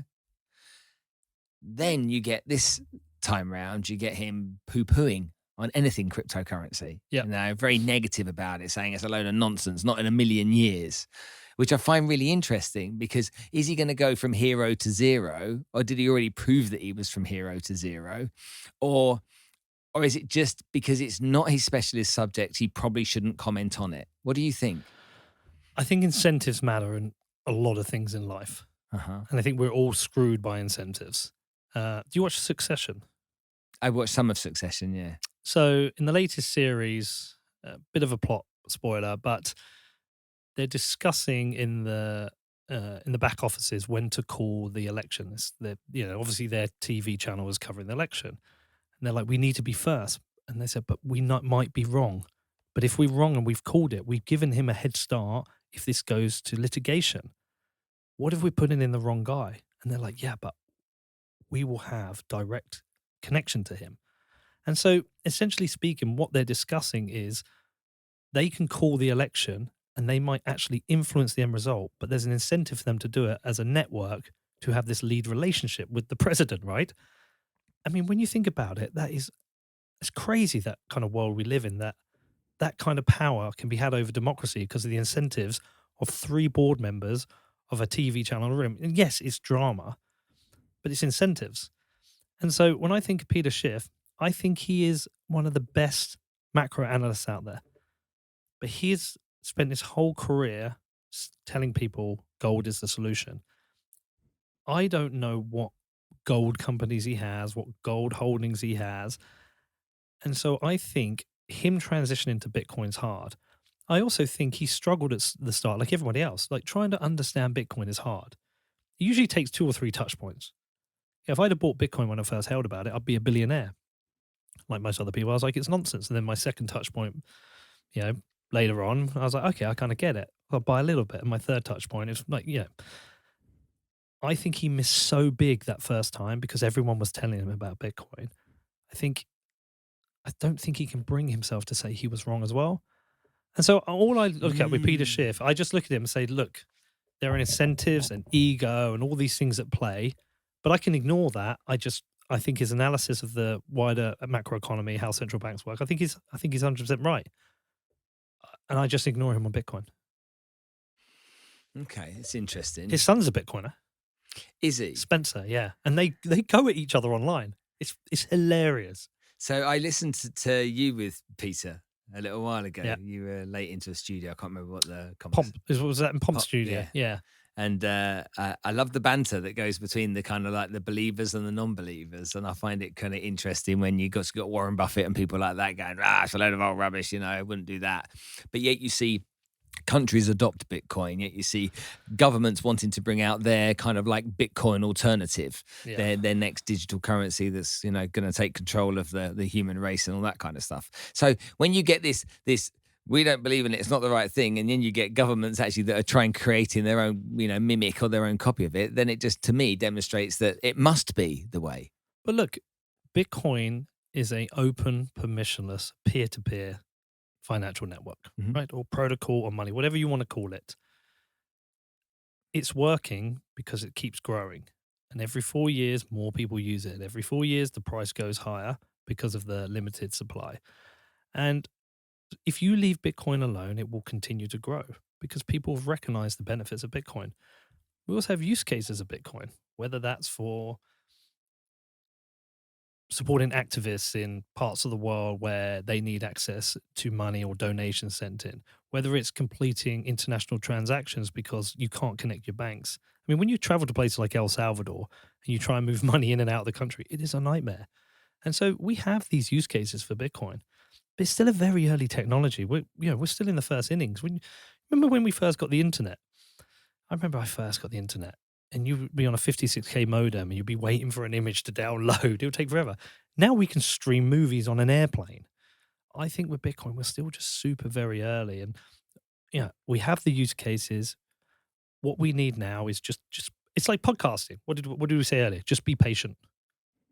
Then you get this time round, you get him poo-pooing on anything cryptocurrency. Yeah. Very negative about it, saying it's a load of nonsense, not in a million years, which I find really interesting, because is he going to go from hero to zero, or did he already prove that he was from hero to zero? Or is it just because it's not his specialist subject, he probably shouldn't comment on it? What do you think? I think incentives matter in a lot of things in life. Uh-huh. And I think we're all screwed by incentives. Do you watch Succession? I watched some of Succession, yeah. So in the latest series, a bit of a plot spoiler, but they're discussing in the back offices when to call the election. Obviously their TV channel is covering the election. And they're like, we need to be first. And they said, but we might be wrong. But if we're wrong and we've called it, we've given him a head start if this goes to litigation. What if we're putting in the wrong guy? And they're like, yeah, but we will have direct connection to him. And so essentially speaking, what they're discussing is they can call the election and they might actually influence the end result, but there's an incentive for them to do it as a network to have this lead relationship with the president, right? I mean, when you think about it, it's crazy, that kind of world we live in, that kind of power can be had over democracy because of the incentives of 3 board members of a TV channel in a room. And yes, it's drama, but it's incentives. And so when I think of Peter Schiff, I think he is one of the best macro analysts out there. But he has spent his whole career telling people gold is the solution. I don't know what gold companies he has, what gold holdings he has. And so I think him transitioning to Bitcoin's hard. I also think he struggled at the start, like everybody else. Like, trying to understand Bitcoin is hard. It usually takes 2 or 3 touch points. If I'd have bought Bitcoin when I first held about it, I'd be a billionaire. Like most other people, I was like, it's nonsense. And then my second touch point, later on, I was like, okay, I kind of get it. I'll buy a little bit. And my third touch point is like, I think he missed so big that first time because everyone was telling him about Bitcoin. I don't think he can bring himself to say he was wrong as well. And so all I look at with Peter Schiff, I just look at him and say, look, there are incentives and ego and all these things at play, but I can ignore that. I think his analysis of the wider macroeconomy, how central banks work, I think he's 100% right. And I just ignore him on Bitcoin. Okay, it's interesting. His son's a Bitcoiner. Is he? Spencer, yeah. And they go at each other online. It's hilarious. So I listened to you with Peter a little while ago. Yeah. You were late into a studio. I can't remember what the conference. Was that in Pomp Studio? Yeah. And I love the banter that goes between the kind of like the believers and the non-believers. And I find it kind of interesting when you got Warren Buffett and people like that going, it's a load of old rubbish, I wouldn't do that. But yet you see countries adopt Bitcoin, yet you see governments wanting to bring out their kind of like Bitcoin alternative, their next digital currency that's, going to take control of the human race and all that kind of stuff. So when you get this we don't believe in it, it's not the right thing, and then you get governments actually that are trying creating their own, mimic or their own copy of it, then it just, to me, demonstrates that it must be the way. But look, Bitcoin is a open, permissionless, peer-to-peer financial network, right? Or protocol or money, whatever you want to call it. It's working because it keeps growing. And every 4 years, more people use it. And every 4 years, the price goes higher because of the limited supply. And if you leave Bitcoin alone, it will continue to grow because people have recognized the benefits of Bitcoin. We also have use cases of Bitcoin, whether that's for supporting activists in parts of the world where they need access to money or donations sent in, whether it's completing international transactions because you can't connect your banks. I mean, when you travel to places like El Salvador and you try and move money in and out of the country, it is a nightmare. And so we have these use cases for Bitcoin, but it's still a very early technology. We're still in the first innings. Remember when we first got the internet? I remember I first got the internet and you'd be on a 56K modem and you'd be waiting for an image to download. It would take forever. Now we can stream movies on an airplane. I think with Bitcoin, we're still just super very early. And yeah, we have the use cases. What we need now is just it's like podcasting. What did we say earlier? Just be patient.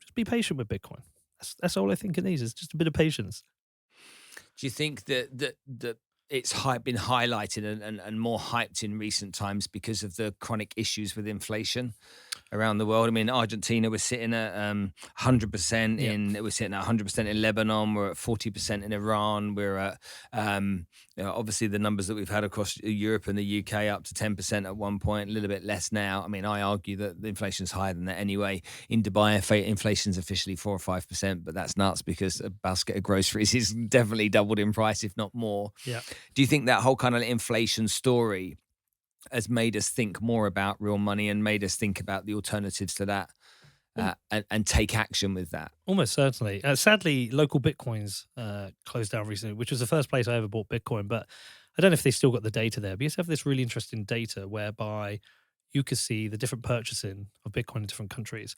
Just be patient with Bitcoin. That's all I think it needs is just a bit of patience. Do you think that it's been highlighted and more hyped in recent times because of the chronic issues with inflation around the world? I mean, Argentina was sitting at 100% we're sitting at 100% in Lebanon. We're at 40% in Iran. We're at obviously the numbers that we've had across Europe and the UK up to 10% at one point, a little bit less now. I mean, I argue that the inflation's higher than that anyway. In Dubai, inflation's officially 4 or 5%, but that's nuts because a basket of groceries is definitely doubled in price, if not more. Yeah. Do you think that whole kind of inflation story has made us think more about real money and made us think about the alternatives to that and take action with that? Almost certainly. Sadly, local Bitcoins closed down recently, which was the first place I ever bought Bitcoin. But I don't know if they still got the data there. But you have this really interesting data whereby you could see the different purchasing of Bitcoin in different countries.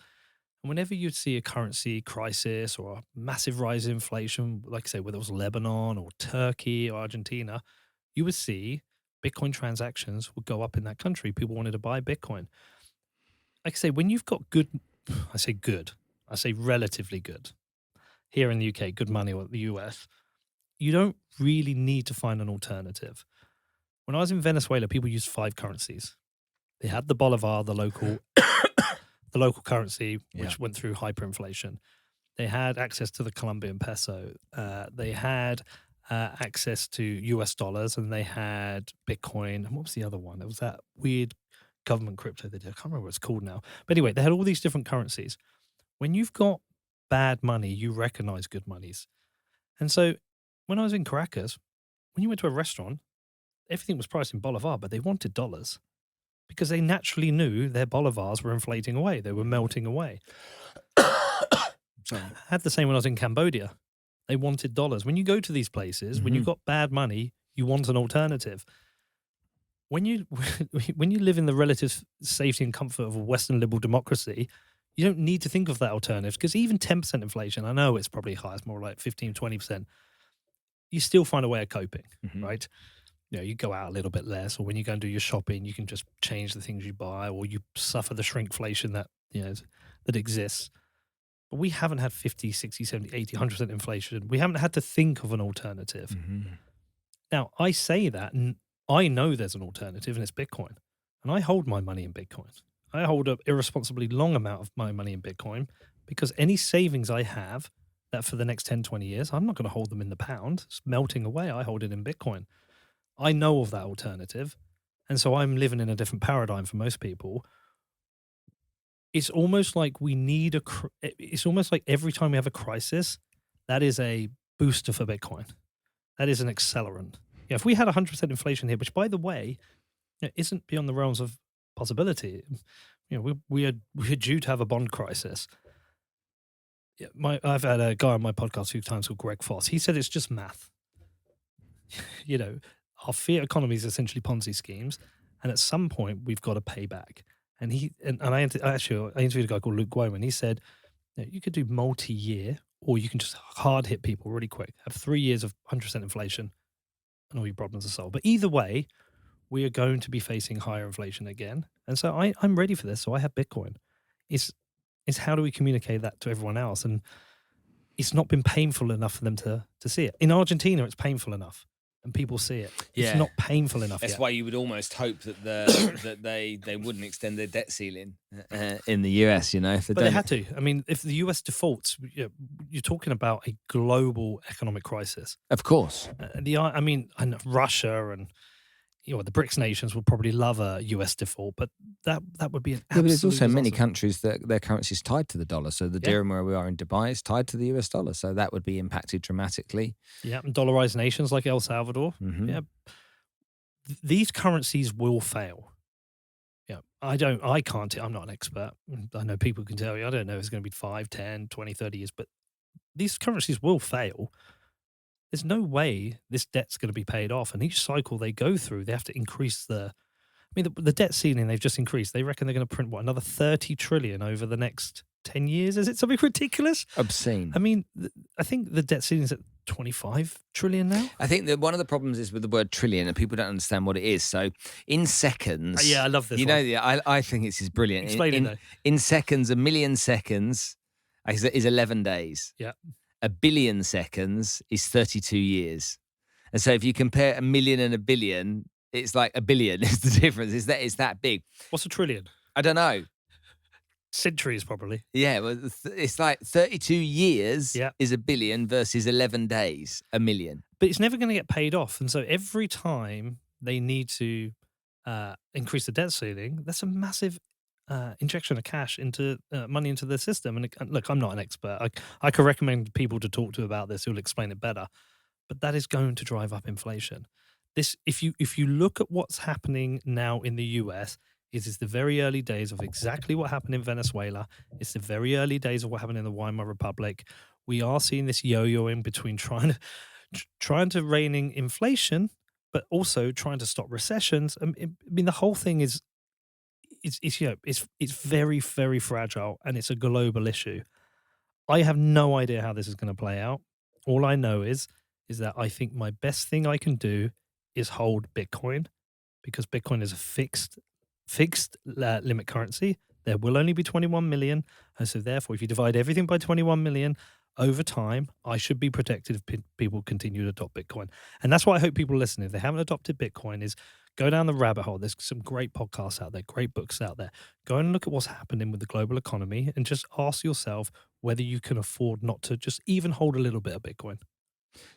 And whenever you'd see a currency crisis or a massive rise in inflation, like I say, whether it was Lebanon or Turkey or Argentina, you would see Bitcoin transactions would go up in that country. People wanted to buy Bitcoin. Like I say, when you've got I say relatively good, here in the UK, good money, or the US, you don't really need to find an alternative. When I was in Venezuela, people used 5 currencies. They had the bolivar, the local the local currency, which went through hyperinflation. They had access to the Colombian peso. They had access to US dollars, and they had Bitcoin. And what was the other one? There was that weird government crypto they did. I can't remember what it's called now. But anyway, they had all these different currencies. When you've got bad money, you recognize good monies. And so when I was in Caracas, when you went to a restaurant, everything was priced in bolivar, but they wanted dollars because they naturally knew their bolivars were inflating away. They were melting away. Sorry. I had the same when I was in Cambodia. They wanted dollars. When you go to these places, when you've got bad money, you want an alternative. When you live in the relative safety and comfort of a Western liberal democracy, you don't need to think of that alternative because even 10% inflation, I know it's probably high, it's more like 15, 20%. You still find a way of coping, right? You know, you go out a little bit less, or when you go and do your shopping, you can just change the things you buy, or you suffer the shrinkflation that exists. But we haven't had 50, 60, 70, 80, 100% inflation. We haven't had to think of an alternative. Now, I say that, and I know there's an alternative, and it's Bitcoin. And I hold my money in Bitcoin. I hold an irresponsibly long amount of my money in Bitcoin because any savings I have that for the next 10, 20 years, I'm not going to hold them in the pound. It's melting away. I hold it in Bitcoin. I know of that alternative. And so I'm living in a different paradigm for most people. It's almost like we need it's almost like every time we have a crisis, that is a booster for Bitcoin. That is an accelerant. Yeah, if we had 100% inflation here, which by the way, isn't beyond the realms of possibility. You know, we are due to have a bond crisis. Yeah, I've had a guy on my podcast a few times called Greg Foss. He said it's just math. You know, our fiat economy is essentially Ponzi schemes, and at some point we've got to pay back. And I interviewed a guy called Luke Guo, and he said, you could do multi-year, or you can just hard hit people really quick. Have 3 years of 100% inflation, and all your problems are solved. But either way, we are going to be facing higher inflation again. And so I'm ready for this. So I have Bitcoin. It's how do we communicate that to everyone else? And it's not been painful enough for them to see it. In Argentina, it's painful enough. And people see it. Yeah. It's not painful enough That's yet. why you would almost hope that that they wouldn't extend their debt ceiling in the US, you know. If they had to. I mean, if the US defaults, you're talking about a global economic crisis. Of course. And Russia and the BRICS nations would probably love a US default, but that would be an absolute but there's also disaster. many countries that their currency is tied to the dollar. So the dirham where we are in Dubai is tied to the US dollar. So that would be impacted dramatically. Yeah, and dollarized nations like El Salvador. Yeah, these currencies will fail. Yeah, I'm not an expert. I know people can tell you, I don't know if it's going to be 5, 10, 20, 30 years, but these currencies will fail. There's no way this debt's going to be paid off. And each cycle they go through, they have to increase mean, the debt ceiling they've just increased. They reckon they're going to print, what, another 30 trillion over the next 10 years? Is it something ridiculous? Obscene. I mean, I think the debt ceiling is at 25 trillion now. I think that one of the problems is with the word trillion, and people don't understand what it is. So in seconds... Yeah, I love this You one. know, I think this is brilliant. Explain it, though. In seconds, 1,000,000 seconds is 11 days. Yeah. 1 billion seconds is 32 years. And so if you compare 1 million and 1 billion, it's like 1 billion is the difference. It's that big. What's a trillion? I don't know. Centuries, probably. Yeah, well, it's like 32 years Yeah. is 1 billion versus 11 days, 1 million. But it's never going to get paid off. And so every time they need to increase the debt ceiling, that's a massive injection of cash into money into the system. And look, I'm not an expert. I could recommend people to talk to about this who'll explain it better. But that is going to drive up inflation. If you look at what's happening now in the US, it is the very early days of exactly what happened in Venezuela. It's the very early days of what happened in the Weimar Republic. We are seeing this yo-yoing between trying to rein in inflation, but also trying to stop recessions. I mean, the whole thing is it's very, very fragile, and it's a global issue. I have no idea how this is going to play out. All I know is that I think my best thing I can do is hold Bitcoin, because Bitcoin is a fixed limit currency. There will only be 21 million. And so therefore, if you divide everything by 21 million over time, I should be protected if people continue to adopt Bitcoin. And that's why I hope people listen. If they haven't adopted Bitcoin, is go down the rabbit hole. There's some great podcasts out there, great books out there. Go and look at what's happening with the global economy and just ask yourself whether you can afford not to just even hold a little bit of Bitcoin.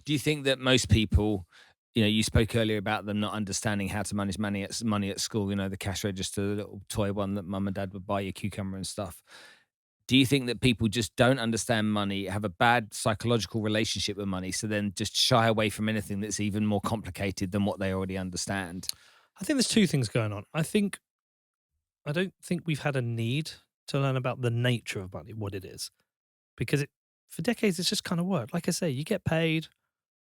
Do you think that most people, you spoke earlier about them not understanding how to manage money at school, the cash register, the little toy one that mum and dad would buy you, cucumber and stuff. Do you think that people just don't understand money, have a bad psychological relationship with money, so then just shy away from anything that's even more complicated than what they already understand? I think there's two things going on. I don't think we've had a need to learn about the nature of money, what it is, because for decades it's just kind of worked. Like I say, you get paid,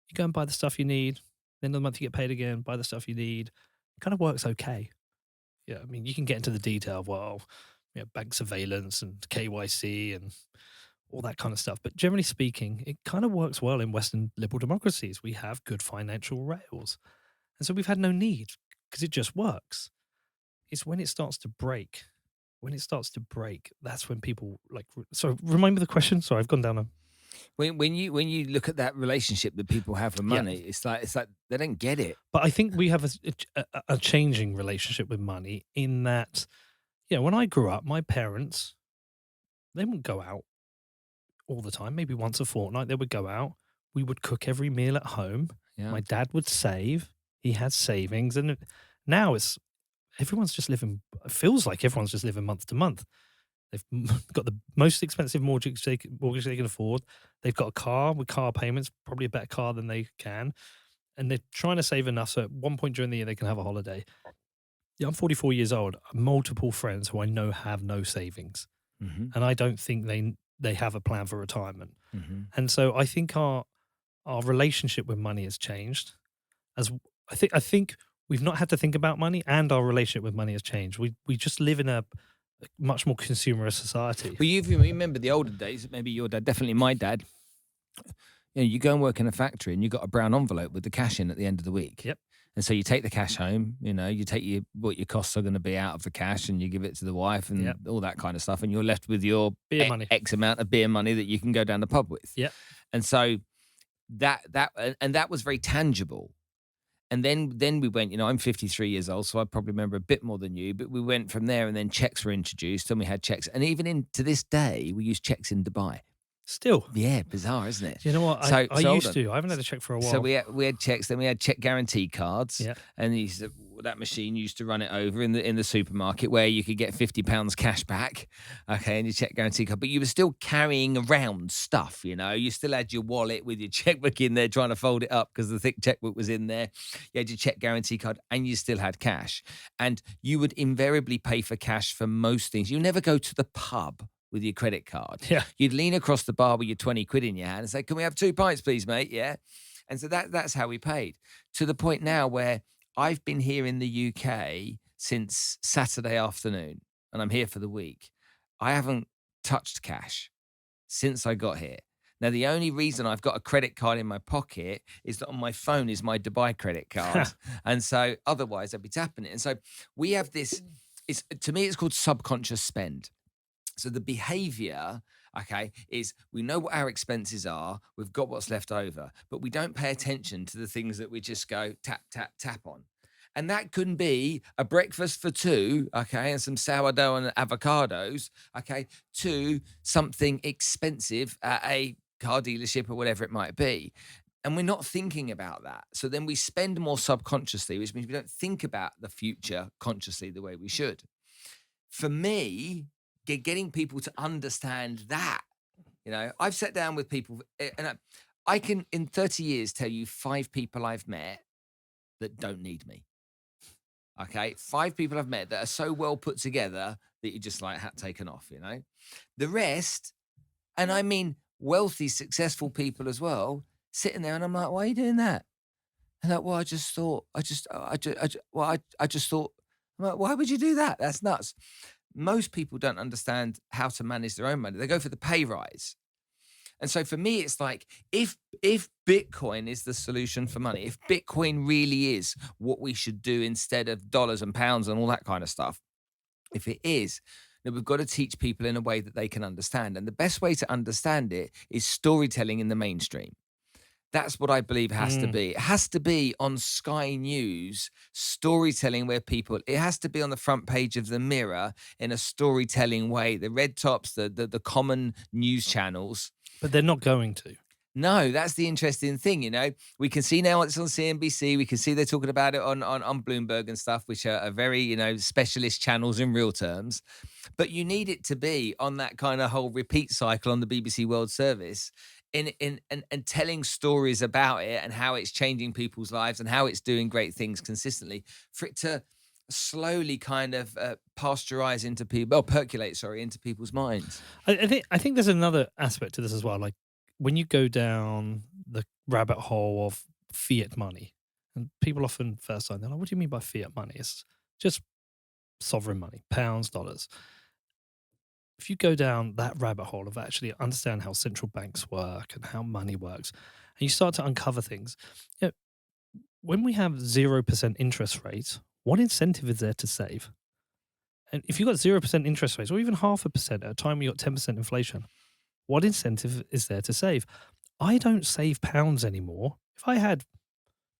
you go and buy the stuff you need. Then the month you get paid again, buy the stuff you need. It kind of works okay. Yeah, I mean, you can get into the detail of, bank surveillance and KYC and all that kind of stuff. But generally speaking, it kind of works well in Western liberal democracies. We have good financial rails. And so we've had no need, because it just works. It's when it starts to break. That's when people So remind me the question. Sorry, I've gone down a... When you look at that relationship that people have with money, it's like they don't get it. But I think we have a changing relationship with money in that, when I grew up, my parents, they wouldn't go out all the time. Maybe once a fortnight they would go out. We would cook every meal at home. Yeah. My dad would save. He had savings, and now everyone's just living. It feels like everyone's just living month to month. They've got the most expensive mortgage they can afford. They've got a car with car payments, probably a better car than they can. And they're trying to save enough so at one point during the year they can have a holiday. Yeah, I'm 44 years old. Multiple friends who I know have no savings. Mm-hmm. And I don't think they have a plan for retirement. Mm-hmm. And so I think our relationship with money has changed. As I think we've not had to think about money, and our relationship with money has changed. We just live in a much more consumerist society. Well, you remember the older days, maybe your dad, definitely my dad. You go and work in a factory and you got a brown envelope with the cash in at the end of the week. Yep. And so you take the cash home, you take what your costs are going to be out of the cash, and you give it to the wife and all that kind of stuff. And you're left with your beer money, X amount of beer money that you can go down the pub with. Yeah. And so that was very tangible. And then we went, I'm 53 years old, so I probably remember a bit more than you, but we went from there, and then checks were introduced, and we had checks. And even to this day, we use checks in Dubai. Still? Yeah, bizarre, isn't it? You know what? I used to. I haven't had a check for a while. So we had checks, then we had check guarantee cards. Yeah. And that machine used to run it over in the supermarket where you could get £50 cash back. Okay, and your check guarantee card. But you were still carrying around stuff, You still had your wallet with your checkbook in there trying to fold it up because the thick checkbook was in there. You had your check guarantee card, and you still had cash. And you would invariably pay for cash for most things. You never go to the pub with your credit card. Yeah. You'd lean across the bar with your 20 quid in your hand and say, "Can we have 2 pints, please, mate?" Yeah. And so that's how we paid, to the point now where I've been here in the UK since Saturday afternoon, and I'm here for the week. I haven't touched cash since I got here. Now, the only reason I've got a credit card in my pocket is that on my phone is my Dubai credit card. And so otherwise I'd be tapping it. And so we have this, to me, it's called subconscious spend. So the behavior, okay, is we know what our expenses are, we've got what's left over, but we don't pay attention to the things that we just go tap, tap, tap on. And that can be a breakfast for two, okay, and some sourdough and avocados, okay, to something expensive at a car dealership or whatever it might be. And we're not thinking about that. So then we spend more subconsciously, which means we don't think about the future consciously the way we should. For me, getting people to understand that, I've sat down with people, and I can, in 30 years, tell you 5 people I've met that don't need me. Okay, 5 people I've met that are so well put together that you just like hat taken off, The rest, and I mean wealthy, successful people as well, sitting there, and I'm like, why are you doing that? And like, well, I just thought, I'm like, why would you do that? That's nuts. Most people don't understand how to manage their own money. They go for the pay rise. And so for me, it's like, if Bitcoin is the solution for money, if Bitcoin really is what we should do instead of dollars and pounds and all that kind of stuff, if it is, then we've got to teach people in a way that they can understand. And the best way to understand it is storytelling in the mainstream. That's what I believe it has to be. It has to be on Sky News, storytelling where it has to be on the front page of the Mirror in a storytelling way. The red tops, the common news channels. But they're not going to. No, that's the interesting thing, We can see now it's on CNBC. We can see they're talking about it on Bloomberg and stuff, which are very, specialist channels in real terms. But you need it to be on that kind of whole repeat cycle on the BBC World Service and telling stories about it and how it's changing people's lives and how it's doing great things consistently for it to slowly kind of percolate into people's minds. I think there's another aspect to this as well. Like when you go down the rabbit hole of fiat money, and people often first time they're like, what do you mean by fiat money? It's just sovereign money, pounds, dollars. If you go down that rabbit hole of actually understand how central banks work and how money works, and you start to uncover things, when we have 0% interest rates, what incentive is there to save? And if you've got 0% interest rates, or even 0.5% at a time when you've got 10% inflation, what incentive is there to save? I don't save pounds anymore. If I had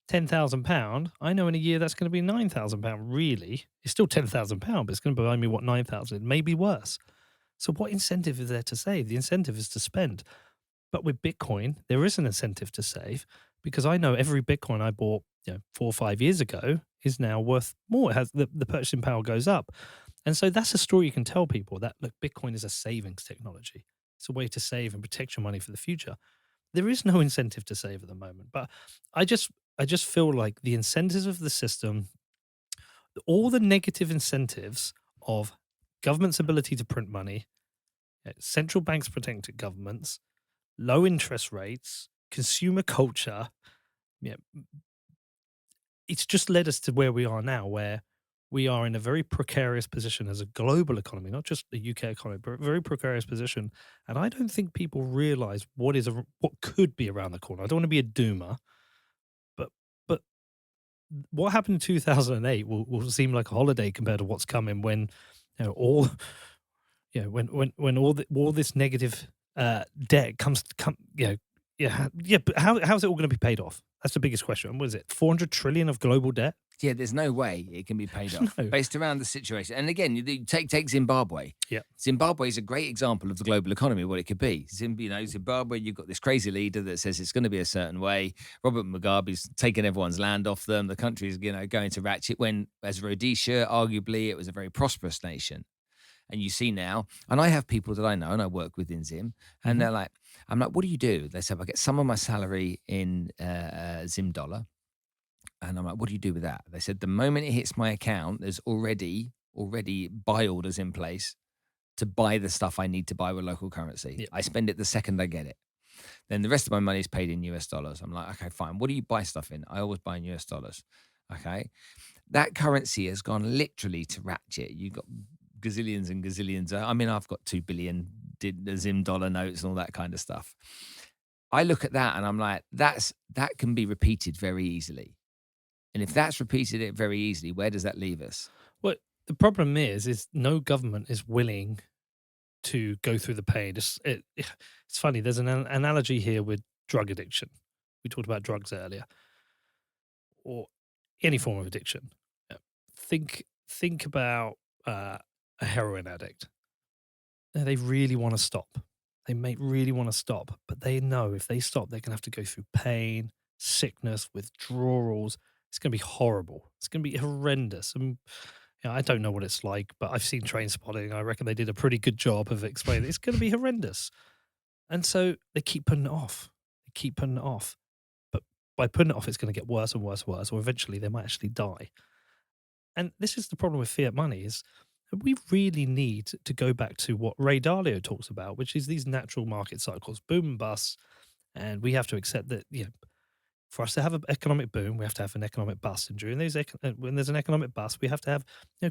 £10,000, I know in a year that's going to be £9,000. Really, it's still £10,000, but it's going to buy me what, £9,000, maybe worse. So what incentive is there to save? The incentive is to spend. But with Bitcoin, there is an incentive to save because I know every Bitcoin I bought 4 or 5 years ago is now worth more. It has the purchasing power goes up. And so that's a story you can tell people that, look, Bitcoin is a savings technology. It's a way to save and protect your money for the future. There is no incentive to save at the moment. But I just feel like the incentives of the system, all the negative incentives of government's ability to print money, central banks protecting governments, low interest rates, consumer culture, it's just led us to where we are now, where we are in a very precarious position as a global economy, not just the UK economy, but a very precarious position. And I don't think people realize what could be around the corner. I don't want to be a doomer, but what happened in 2008 will seem like a holiday compared to what's coming when all this negative debt comes. But how's it all going to be paid off? That's the biggest question. What is it? 400 trillion of global debt? Yeah, there's no way it can be paid off based around the situation. And again, you take Zimbabwe. Yeah, Zimbabwe is a great example of the global economy, what it could be. Zimbabwe, you've got this crazy leader that says it's going to be a certain way. Robert Mugabe's taken everyone's land off them. The country is going to ratchet when, as Rhodesia, arguably, it was a very prosperous nation. And you see now, and I have people that I know and I work with in Zim, and they're like, I'm like, what do you do? They say, I get some of my salary in Zim dollar. And I'm like, what do you do with that? They said, the moment it hits my account, there's already buy orders in place to buy the stuff I need to buy with local currency. Yep. I spend it the second I get it. Then the rest of my money is paid in US dollars. I'm like, okay, fine. What do you buy stuff in? I always buy in US dollars. Okay. that currency has gone literally to ratchet. You've got gazillions and gazillions. I mean, I've got 2 billion Zim dollar notes and all that kind of stuff. I look at that and I'm like, that can be repeated very easily. And if that's repeated it very easily, where does that leave us? Well, the problem is no government is willing to go through the pain. It's funny. There's an analogy here with drug addiction. We talked about drugs earlier, or any form of addiction. Think about a heroin addict. They really want to stop. They may really want to stop, but they know if they stop, they're going to have to go through pain, sickness, withdrawals. It's going to be horrible. It's going to be horrendous. And I don't know what it's like, but I've seen Train Spotting. I reckon they did a pretty good job of explaining it's going to be horrendous. And so they keep putting it off. They keep putting it off. But by putting it off, it's going to get worse and worse and worse, or eventually they might actually die. And this is the problem with fiat money is we really need to go back to what Ray Dalio talks about, which is these natural market cycles, boom and bust. And we have to accept that, for us to have an economic boom, we have to have an economic bust. And during those, when there's an economic bust, we have to have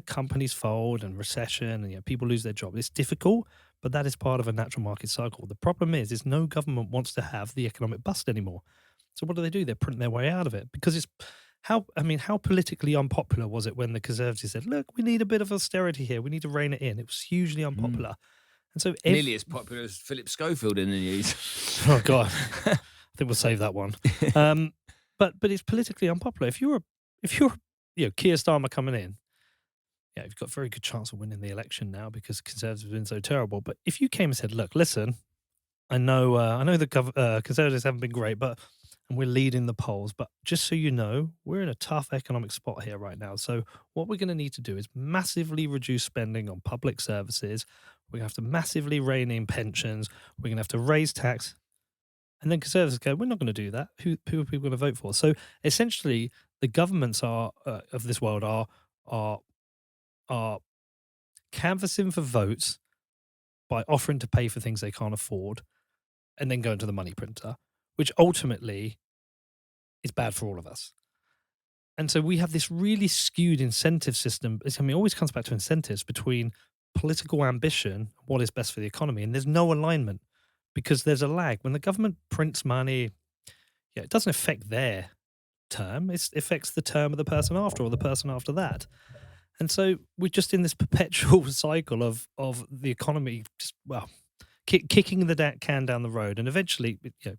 companies fold and recession and people lose their job. It's difficult, but that is part of a natural market cycle. The problem is no government wants to have the economic bust anymore. So what do? They print their way out of it because it's how politically unpopular was it when the Conservatives said, look, we need a bit of austerity here. We need to rein it in. It was hugely unpopular. And so nearly as popular as Philip Schofield in the news. Oh, God. I think we'll save that one. But it's politically unpopular. If you're Keir Starmer coming in, you've got a very good chance of winning the election now because Conservatives have been so terrible. But if you came and said, look, listen, I know the Conservatives haven't been great, and we're leading the polls, but just so you know, we're in a tough economic spot here right now. So what we're going to need to do is massively reduce spending on public services. We're going to have to massively rein in pensions. We're going to have to raise tax. And then Conservatives go, we're not going to do that. Who are people going to vote for? So essentially, the governments of this world are canvassing for votes by offering to pay for things they can't afford and then going to the money printer, which ultimately is bad for all of us. And so we have this really skewed incentive system. It always comes back to incentives between political ambition, what is best for the economy, and there's no alignment because there's a lag. When the government prints money, it doesn't affect their term. It affects the term of the person after or the person after that. And so we're just in this perpetual cycle of the economy just, kicking the can down the road. And eventually, don't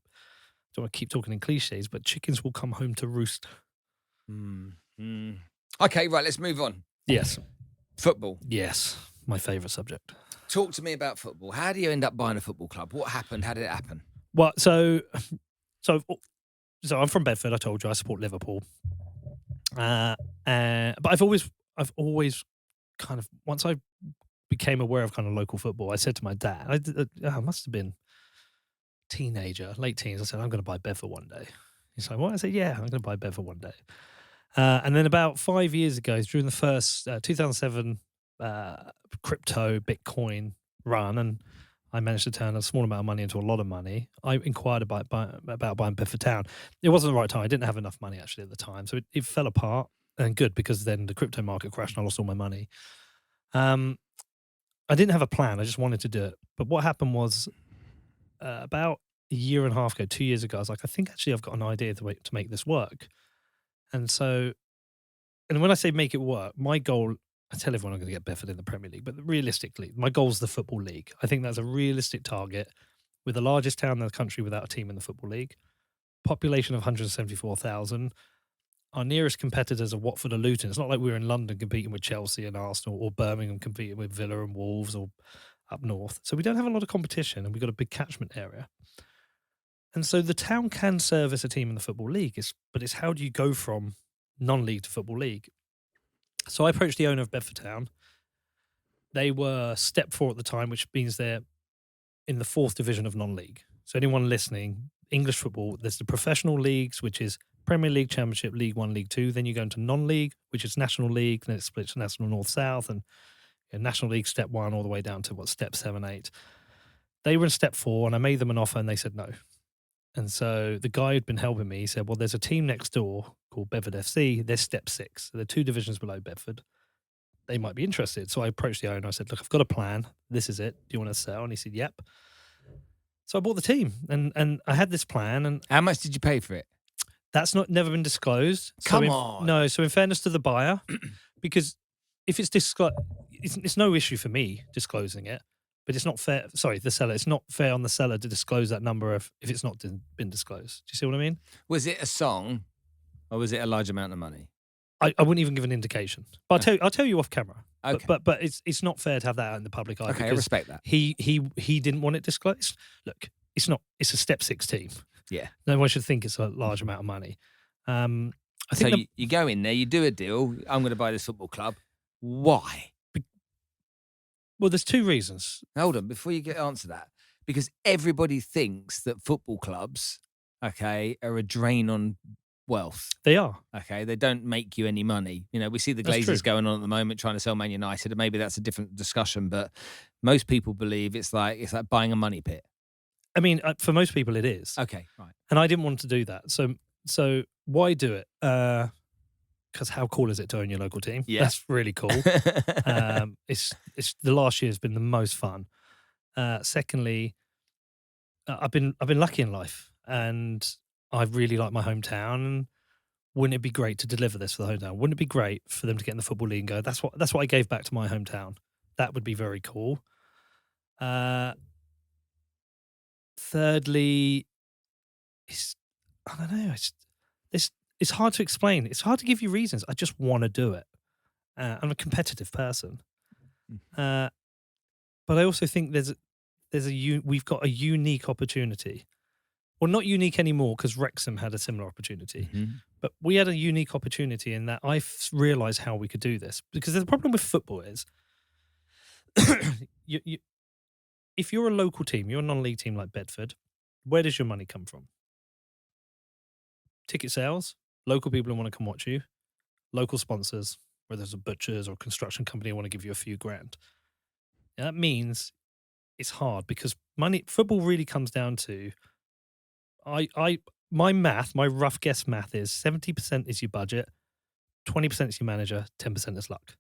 want to keep talking in cliches, but chickens will come home to roost. Okay, right, let's move on. Yes. Football. Yes, my favourite subject. Talk to me about football. How do you end up buying a football club? What happened? How did it happen? Well, so I'm from Bedford. I told you I support Liverpool. But I've always kind of, once I became aware of kind of local football, I said to my dad, I must have been teenager, late teens. I said, I'm going to buy Bedford one day. He's like, what? I said, yeah, I'm going to buy Bedford one day. And then about 5 years ago, during the first 2007 crypto Bitcoin run, and I managed to turn a small amount of money into a lot of money, I inquired about buying Bedford Town. It wasn't the right time. I didn't have enough money actually at the time. So it fell apart, and good, because then the crypto market crashed and I lost all my money. I didn't have a plan. I just wanted to do it. But what happened was about a year and a half ago, 2 years ago, I was like, I think actually I've got an idea to make this work. And when I say make it work, my goal, I tell everyone I'm going to get Bedford in the Premier League, but realistically, my goal is the Football League. I think that's a realistic target. We're the largest town in the country without a team in the Football League. Population of 174,000. Our nearest competitors are Watford or Luton. It's not like we're in London competing with Chelsea and Arsenal, or Birmingham competing with Villa and Wolves, or up north. So we don't have a lot of competition, and we've got a big catchment area. And so the town can service a team in the Football League, but it's how do you go from non-league to Football League? So I approached the owner of Bedford Town. They were step 4 at the time, which means they're in the 4th division of non-league. So anyone listening, English football, there's the professional leagues, which is Premier League, Championship, League 1, League 2. Then you go into non-league, which is National League. Then it splits National North-South, and National League step 1 all the way down to step 7, 8. They were in step 4, and I made them an offer, and they said no. And so the guy who'd been helping me, he said, well, there's a team next door called Bedford FC. They're step 6. So they're 2 divisions below Bedford. They might be interested. So I approached the owner. I said, look, I've got a plan. This is it. Do you want to sell? And he said, yep. So I bought the team and I had this plan. And How much did you pay for it? that's never been disclosed. Come on. No. So in fairness to the buyer, because if it's disclosed, it's no issue for me disclosing it. But it's not fair. Sorry, the seller. It's not fair on the seller to disclose that number if it's not been disclosed. Do you see what I mean? Was it a song or was it a large amount of money? I wouldn't even give an indication. But I'll tell you off camera. Okay. But it's not fair to have that out in the public eye. Okay, I respect that. He didn't want it disclosed. Look, it's a step 6 team. Yeah. No one should think it's a large amount of money. I think So you go in there, you do a deal. I'm going to buy this football club. Why? well, there's 2 reasons. Hold on, before you get answer that, because everybody thinks that football clubs, okay, are a drain on wealth. They are. Okay, they don't make you any money. You know, we see the That's Glazers true. going on at the moment trying to sell Man United, and maybe that's a different discussion. But most people believe it's like buying a money pit. I mean, for most people, it is. Okay, right. And I didn't want to do that. So why do it? Because how cool is it to own your local team? Yeah. That's really cool. It's the last year has been the most fun. Secondly, I've been lucky in life, and I really like my hometown. And wouldn't it be great to deliver this for the hometown? Wouldn't it be great for them to get in the football league and go, that's what I gave back to my hometown? That would be very cool. Thirdly, I don't know. It's hard to explain. It's hard to give you reasons. I just want to do it. I'm a competitive person, but I also think we've got a unique opportunity. Well, not unique anymore because Wrexham had a similar opportunity, but we had a unique opportunity in that I realised how we could do this. Because the problem with football is, if you're a local team, you're a non-league team like Bedford, where does your money come from? Ticket sales, local people who want to come watch you, local sponsors, whether it's a butcher's or a construction company who want to give you a few grand. And that means it's hard because football really comes down to, my rough guess math is 70% is your budget, 20% is your manager, 10% is luck.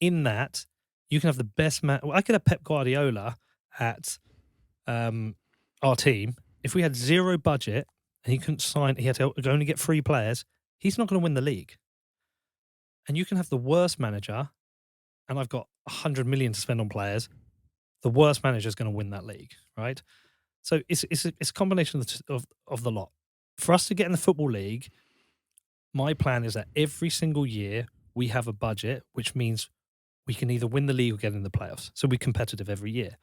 In that, you can have the best I could have Pep Guardiola at our team. If we had 0 budget and he couldn't sign, he had to only get 3 players, he's not going to win the league. And you can have the worst manager, and I've got 100 million to spend on players. The worst manager is going to win that league, right? So it's a combination of the lot. For us to get in the Football League, my plan is that every single year we have a budget, which means we can either win the league or get in the playoffs. So we're competitive every year.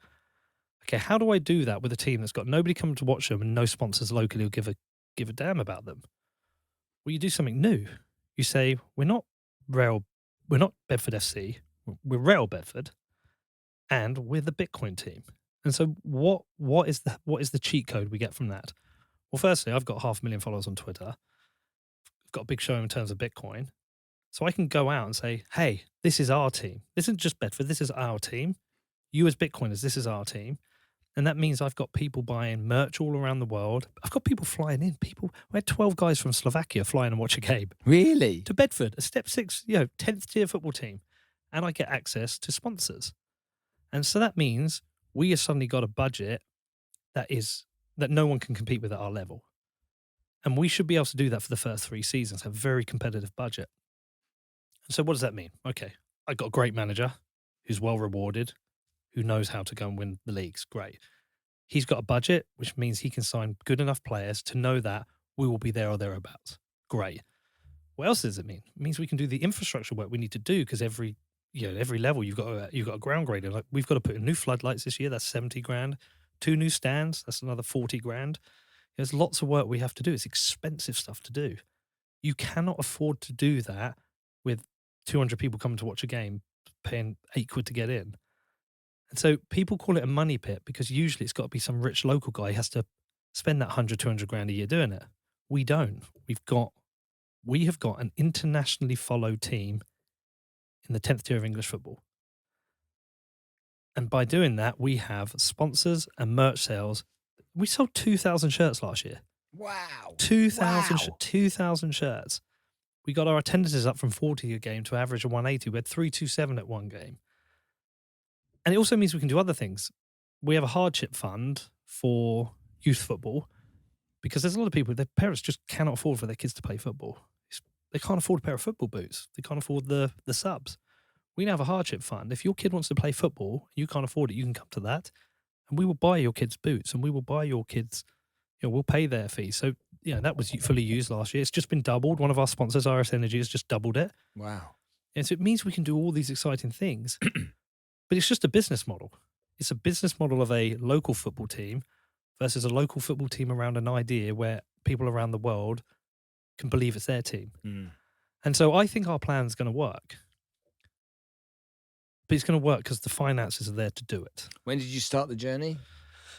Okay, how do I do that with a team that's got nobody coming to watch them and no sponsors locally who give a damn about them? Well, you do something new. You say, we're not Bedford FC, we're Real Bedford, and we're the Bitcoin team. And so what is the cheat code we get from that? Well, firstly, I've got 500,000 followers on Twitter. I've got a big show in terms of Bitcoin. So I can go out and say, hey, this is our team. This isn't just Bedford, this is our team. You as Bitcoiners, this is our team. And that means I've got people buying merch all around the world. I've got people flying in. We had 12 guys from Slovakia flying and watch a game. Really? To Bedford, a step 6, 10th tier football team. And I get access to sponsors. And so that means we have suddenly got a budget that no one can compete with at our level. And we should be able to do that for the first 3 seasons, have a very competitive budget. And so what does that mean? Okay, I got a great manager who's well rewarded, who knows how to go and win the leagues. Great. He's got a budget, which means he can sign good enough players to know that we will be there or thereabouts. Great. What else does it mean? It means we can do the infrastructure work we need to do because every level you've got a ground grader. Like we've got to put in new floodlights this year. That's 70 grand. 2 new stands. That's another 40 grand. There's lots of work we have to do. It's expensive stuff to do. You cannot afford to do that with 200 people coming to watch a game, paying £8 to get in. And so people call it a money pit because usually it's got to be some rich local guy who has to spend that 100, 200 grand a year doing it. We don't. We have got an internationally followed team in the 10th tier of English football. And by doing that, we have sponsors and merch sales. We sold 2,000 shirts last year. Wow. 2,000 shirts. We got our attendances up from 40 a game to an average of 180. We had 327 at one game. And it also means we can do other things. We have a hardship fund for youth football because there's a lot of people, their parents just cannot afford for their kids to play football. They can't afford a pair of football boots. They can't afford the subs. We now have a hardship fund. If your kid wants to play football, you can't afford it, you can come to that. And we will buy your kids boots and we will buy your kids, we'll pay their fees. So, that was fully used last year. It's just been doubled. One of our sponsors, RS Energy, has just doubled it. Wow. And so it means we can do all these exciting things. But it's just a business model. It's a business model of a local football team versus a local football team around an idea where people around the world can believe it's their team. Mm. And so I think our plan's going to work. But it's going to work because the finances are there to do it. When did you start the journey?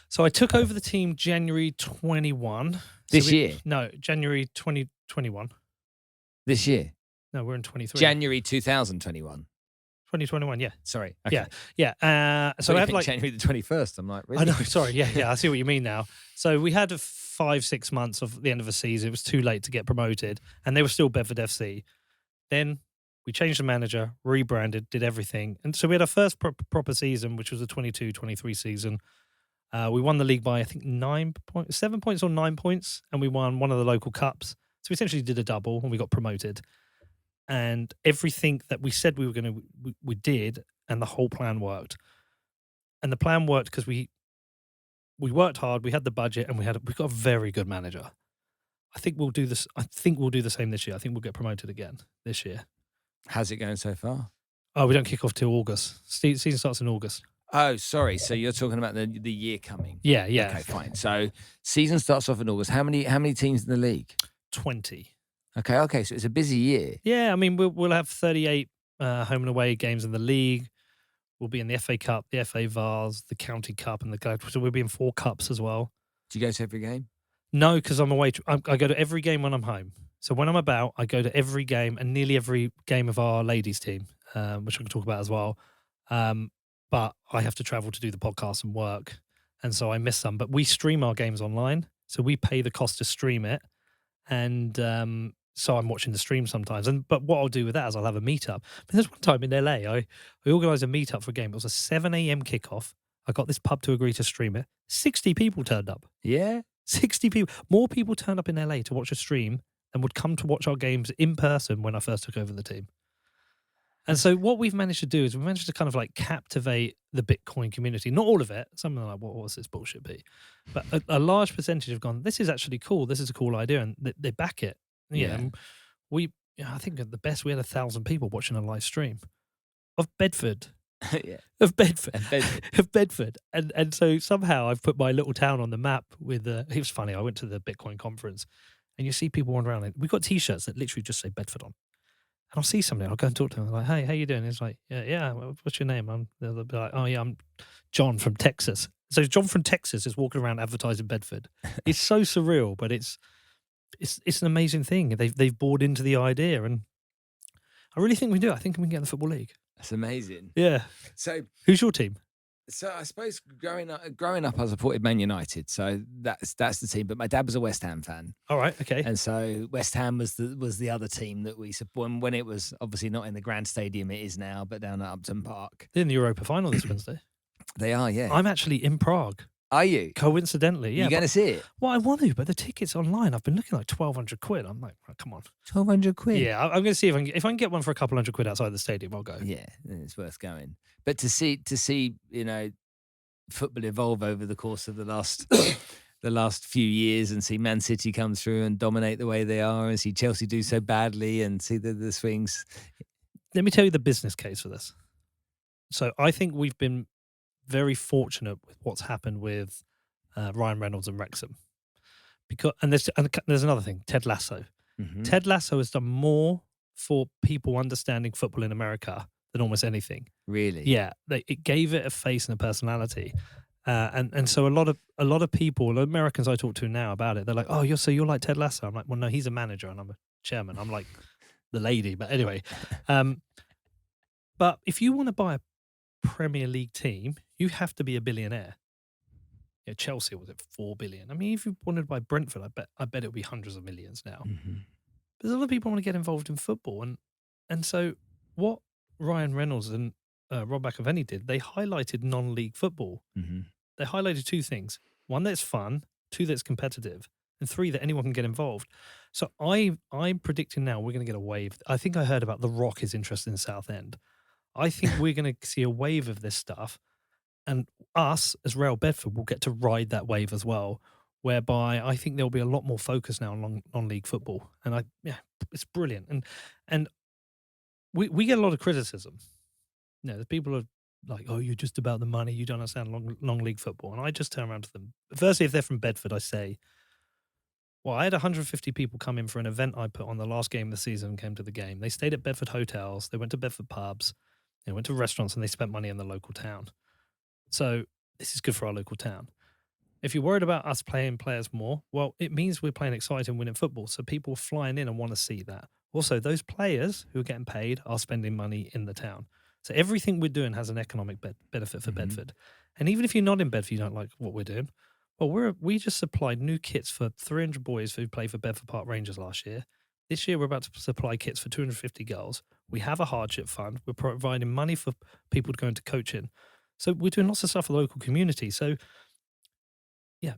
So I took over the team January 21. This year? No, January 2021. This year? No, we're in 23. January 2021. 2021, yeah. Sorry. Okay. Yeah. So I had January the 21st. I'm like, really? I know, sorry. Yeah, I see what you mean now. So we had 5-6 months of the end of the season. It was too late to get promoted, and they were still Bedford FC. Then we changed the manager, rebranded, did everything. And so we had our first proper season, which was the 22-23 season. We won the league by, I think, 7 points or 9 points, and we won one of the local cups. So we essentially did a double, and we got promoted. And everything that we said we were going to, we did, and the whole plan worked. And the plan worked because we worked hard, we had the budget, and we got a very good manager. I think we'll do this. I think we'll do the same this year. I think we'll get promoted again this year. How's it going so far? Oh, we don't kick off till August. Season starts in August. Oh, sorry. So you're talking about the year coming. Yeah. Okay, fine. So season starts off in August. How many teams in the league? 20. Okay. So it's a busy year. Yeah, I mean we'll have 38 home and away games in the league. We'll be in the FA Cup, the FA Vars, the County Cup, and so we'll be in 4 cups as well. Do you go to every game? No, because I'm away. I go to every game when I'm home. So when I'm about, I go to every game and nearly every game of our ladies team, which I can talk about as well. But I have to travel to do the podcast and work, and so I miss some. But we stream our games online, so we pay the cost to stream it, and so I'm watching the stream sometimes. But what I'll do with that is I'll have a meetup. But there's one time in LA, I organised a meetup for a game. It was a 7 a.m. kickoff. I got this pub to agree to stream it. 60 people turned up. Yeah, 60 people. More people turned up in LA to watch a stream than would come to watch our games in person when I first took over the team. And so what we've managed to do is we've managed to kind of like captivate the Bitcoin community. Not all of it. Some of them are like, what was this bullshit be? But a large percentage have gone, this is actually cool. This is a cool idea. And they back it. Yeah. And I think at the best, we had 1,000 people watching a live stream of Bedford. yeah. Of Bedford. And so somehow I've put my little town on the map with it was funny. I went to the Bitcoin conference and you see people wandering around. We've got T-shirts that literally just say Bedford on. And I'll see somebody, I'll go and talk to them. I'm like, hey, how you doing? He's like, yeah, what's your name? They'll be like, oh yeah, I'm John from Texas. So John from Texas is walking around advertising Bedford. It's so surreal, but it's an amazing thing. They've bought into the idea, and I really think we do. I think we can get in the Football League. That's amazing. Yeah. So who's your team? So I suppose growing up, I supported Man United, so that's the team. But my dad was a West Ham fan. All right, okay. And so West Ham was the other team that we support when it was obviously not in the Grand Stadium it is now, but down at Upton Park. They're in the Europa final this Wednesday. They are, yeah. I'm actually in Prague. Are you? Coincidentally, yeah. You going to see it? Well, I want to, but the tickets online, I've been looking like 1,200 quid. I'm like, oh, come on. 1,200 quid? Yeah, I'm going to see if I can get one for a couple hundred quid outside the stadium, I'll go. Yeah, it's worth going. But to see football evolve over the course of the last few years and see Man City come through and dominate the way they are and see Chelsea do so badly and see the swings. Let me tell you the business case for this. So I think we've been very fortunate with what's happened with Ryan Reynolds and Wrexham. And there's another thing, Ted Lasso. Mm-hmm. Ted Lasso has done more for people understanding football in America than almost anything. Really? Yeah, it gave it a face and a personality, and so a lot of people, Americans I talk to now about it, they're like, "Oh, you're like Ted Lasso." I'm like, "Well, no, he's a manager and I'm a chairman. I'm like the lady." But anyway, but if you want to buy a Premier League team, you have to be a billionaire. Chelsea was at 4 billion. I mean, if you wanted to buy Brentford, I bet it would be hundreds of millions now. But there's a lot of people want to get involved in football, and so what Ryan Reynolds and Rob McAvenny did, they highlighted non-league football. They highlighted two things: one, that's fun; two, that's competitive; and three, that anyone can get involved. So I'm predicting now we're going to get a wave. I think I heard about The Rock is interested in Southend. I think we're going to see a wave of this stuff, and us as Real Bedford will get to ride that wave as well. Whereby I think there'll be a lot more focus now on non-league football, and it's brilliant. And we get a lot of criticism. The people are like, "Oh, you're just about the money. You don't understand long league football." And I just turn around to them. Firstly, if they're from Bedford, I say, well, I had 150 people come in for an event I put on the last game of the season and came to the game. They stayed at Bedford hotels. They went to Bedford pubs. They went to restaurants, and they spent money in the local town. So this is good for our local town. If you're worried about us playing players more, well, it means we're playing exciting, winning football. So people are flying in and want to see that. Also, those players who are getting paid are spending money in the town. So everything we're doing has an economic benefit for Bedford. And even if you're not in Bedford, you don't like what we're doing. Well, we just supplied new kits for 300 boys who played for Bedford Park Rangers last year. This year, we're about to supply kits for 250 girls. We have a hardship fund. We're providing money for people to go into coaching. So we're doing lots of stuff for the local community. So, yeah,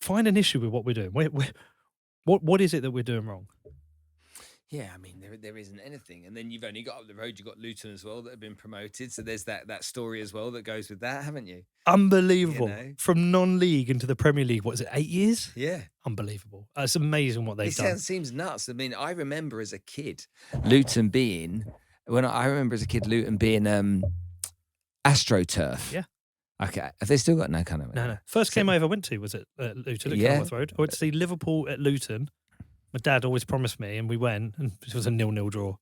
find an issue with what we're doing. What is it that we're doing wrong? Yeah, I mean, there isn't anything. And then you've only got up the road, you've got Luton as well that have been promoted. So there's that story as well that goes with that, haven't you? Unbelievable. From non-league into the Premier League, what is it, 8 years? Yeah. Unbelievable. It's amazing what they've done. It seems nuts. I mean, I remember as a kid, Luton being AstroTurf. Yeah. Okay. Have they still got no kind of... No. First game I ever went to was at Luton at Kenilworth Road. I went to see Liverpool at Luton. My dad always promised me, and we went, and it was a 0-0 draw.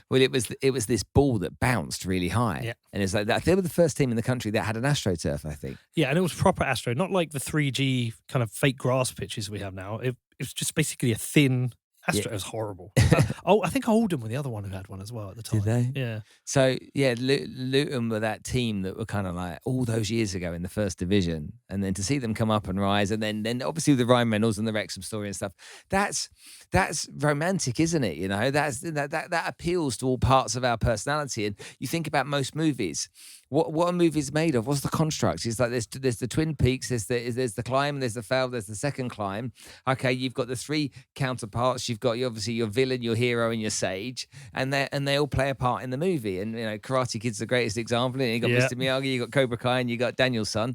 Well, it was this ball that bounced really high, and it's like that. They were the first team in the country that had an AstroTurf, I think. Yeah, and it was proper Astro, not like the 3G kind of fake grass pitches we have now. It was just basically a thin Astro. It was horrible. I think Oldham were the other one who had one as well at the time. Did they? Yeah. So yeah, Luton were that team that were kind of like all those years ago in the first division, and then to see them come up and rise, and then obviously with the Ryan Reynolds and the Wrexham story and stuff, that's romantic, isn't it? That appeals to all parts of our personality. And you think about most movies. What are movies made of? What's the construct? It's like there's the Twin Peaks, there's the climb, there's the fail, there's the second climb. Okay, you've got the three counterparts. You've got obviously your villain, your hero, and your sage, and they all play a part in the movie. And Karate Kid's the greatest example. You got Mr. Miyagi, you got Cobra Kai, and you got Daniel's son.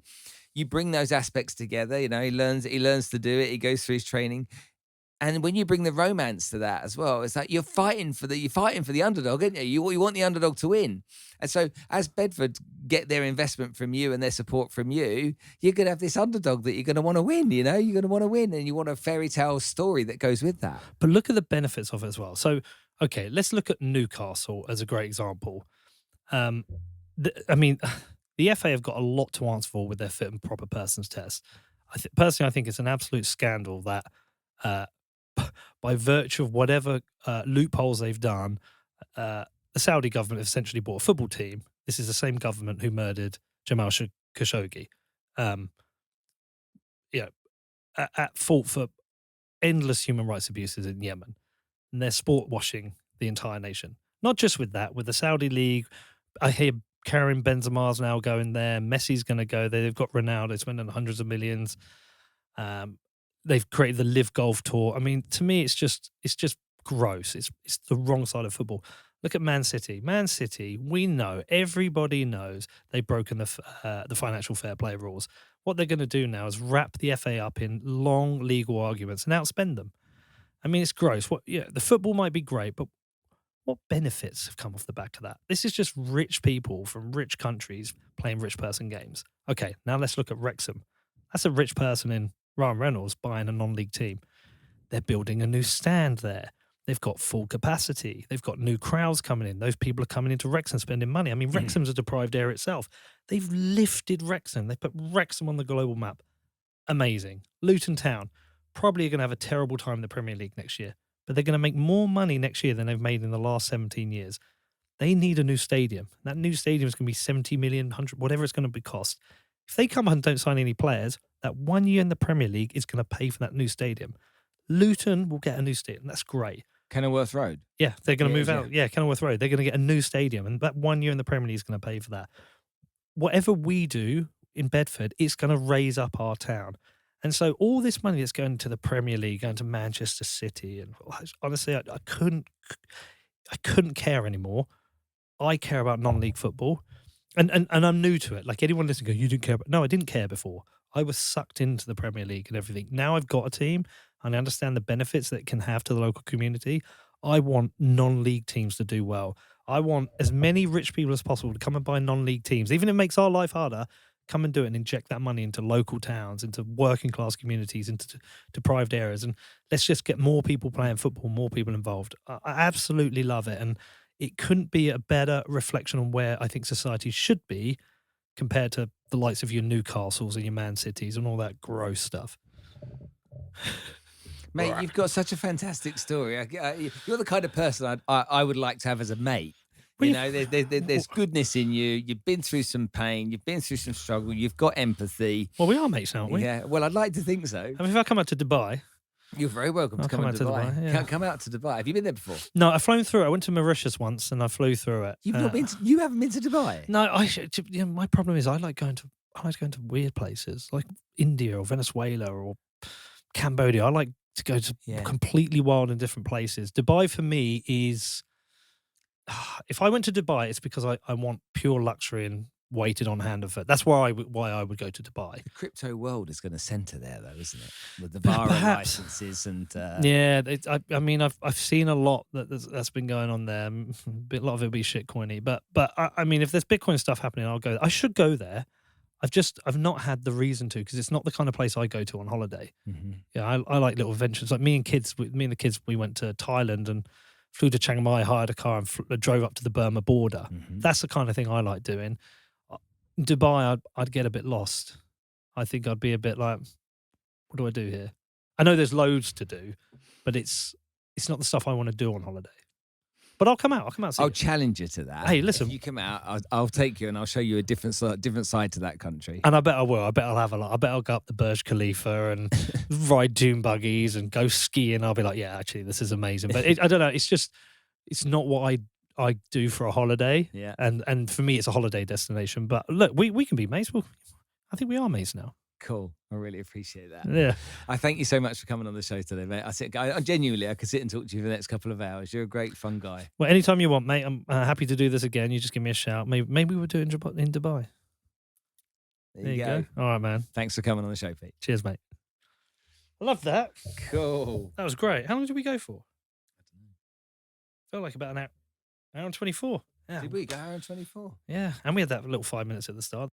You bring those aspects together. He learns to do it. He goes through his training. And when you bring the romance to that as well, it's like you're fighting for the underdog, aren't you? You want the underdog to win. And so as Bedford get their investment from you and their support from you, you're going to have this underdog that you're going to want to win, You're going to want to win, and you want a fairy tale story that goes with that. But look at the benefits of it as well. So, okay, let's look at Newcastle as a great example. The FA have got a lot to answer for with their fit and proper persons test. Personally, I think it's an absolute scandal that by virtue of whatever loopholes they've done, the Saudi government have essentially bought a football team. This is the same government who murdered Jamal Khashoggi. At fault for endless human rights abuses in Yemen. And they're sport washing the entire nation. Not just with that, with the Saudi League. I hear Karim Benzema's now going there. Messi's going to go there. They've got Ronaldo spending hundreds of millions. They've created the Live Golf Tour. I mean, to me, it's just gross. It's the wrong side of football. Look at Man City. Man City, we know, everybody knows they've broken the financial fair play rules. What they're going to do now is wrap the FA up in long legal arguments and outspend them. I mean, it's gross. The football might be great, but what benefits have come off the back of that? This is just rich people from rich countries playing rich person games. Okay, now let's look at Wrexham. That's a rich person in Ryan Reynolds buying a non-league team. They're building a new stand there. They've got full capacity. They've got new crowds coming in. Those people are coming into Wrexham spending money. I mean, Wrexham's a deprived area itself. They've lifted Wrexham. They put Wrexham on the global map. Amazing. Luton Town, probably going to have a terrible time in the Premier League next year, but they're going to make more money next year than they've made in the last 17 years. They need a new stadium. That new stadium is going to be 70 million, 100, whatever it's going to be cost. If they come and don't sign any players, that 1 year in the Premier League is going to pay for that new stadium. Luton will get a new stadium. That's great. Kenilworth Road. Yeah, they're going to move yeah. out. Yeah, Kenilworth Road. They're going to get a new stadium, and that 1 year in the Premier League is going to pay for that. Whatever we do in Bedford, it's going to raise up our town. And so all this money that's going to the Premier League, going to Manchester City, and honestly, I couldn't care anymore. I care about non-league football, and I'm new to it. Like anyone listening, go, you didn't care. No, I didn't care before. I was sucked into the Premier League and everything. Now I've got a team and I understand the benefits that it can have to the local community. I want non-league teams to do well. I want as many rich people as possible to come and buy non-league teams. Even if it makes our life harder, come and do it and inject that money into local towns, into working class communities, into deprived areas. And let's just get more people playing football, more people involved. I absolutely love it. And it couldn't be a better reflection on where I think society should be compared to the likes of your Newcastles and your Man Cities and all that gross stuff. Mate, you've got such a fantastic story. You're the kind of person I would like to have as a mate. You know, there's goodness in you. You've been through some pain. You've been through some struggle. You've got empathy. Well, we are mates, aren't we? Yeah. Well, I'd like to think so. I mean, if I come out to Dubai... You're very welcome to come out to Dubai. Yeah. Come out to Dubai. Have you been there before? No, I've flown through it. I went to Mauritius once and I flew through it. You've not been. You haven't been to Dubai? No, my problem is I like going to weird places like India or Venezuela or Cambodia. I like to go to completely wild and different places. Dubai for me is, if I went to Dubai, it's because I want pure luxury and waited on hand of it. That's why I would go to Dubai. The crypto world is going to centre there, though, isn't it? With the VARA licenses and yeah. I mean, I've seen a lot that's been going on there. A lot of it will be shitcoiny, but I mean, if there's Bitcoin stuff happening, I'll go. I should go there. I've not had the reason to because it's not the kind of place I go to on holiday. Mm-hmm. Yeah, I like little adventures. Like me and the kids, we went to Thailand and flew to Chiang Mai, hired a car and drove up to the Burma border. Mm-hmm. That's the kind of thing I like doing. Dubai, I'd get a bit lost. I think I'd be a bit like, what do I do here? I know there's loads to do, but it's not the stuff I want to do on holiday. But I'll come out. I'll challenge you to that. Hey, listen, if you come out, I'll take you and I'll show you a different side to that country. And I bet I will. I bet I'll have a lot. I bet I'll go up the Burj Khalifa and ride dune buggies and go skiing. I'll be like, yeah, actually, this is amazing. But I don't know. It's not what I do for a holiday. Yeah. And for me, it's a holiday destination. But look, we can be mates. I think we are mates now. Cool. I really appreciate that. Yeah. I thank you so much for coming on the show today, mate. I genuinely, I could sit and talk to you for the next couple of hours. You're a great, fun guy. Well, anytime you want, mate. I'm happy to do this again. You just give me a shout. Maybe we'll do it in Dubai. There you go. All right, man. Thanks for coming on the show, Pete. Cheers, mate. I love that. Cool. That was great. How long did we go for? I don't know. Felt like about an hour and 24. Yeah. Did we go hour and 24? Yeah. And we had that little 5 minutes at the start.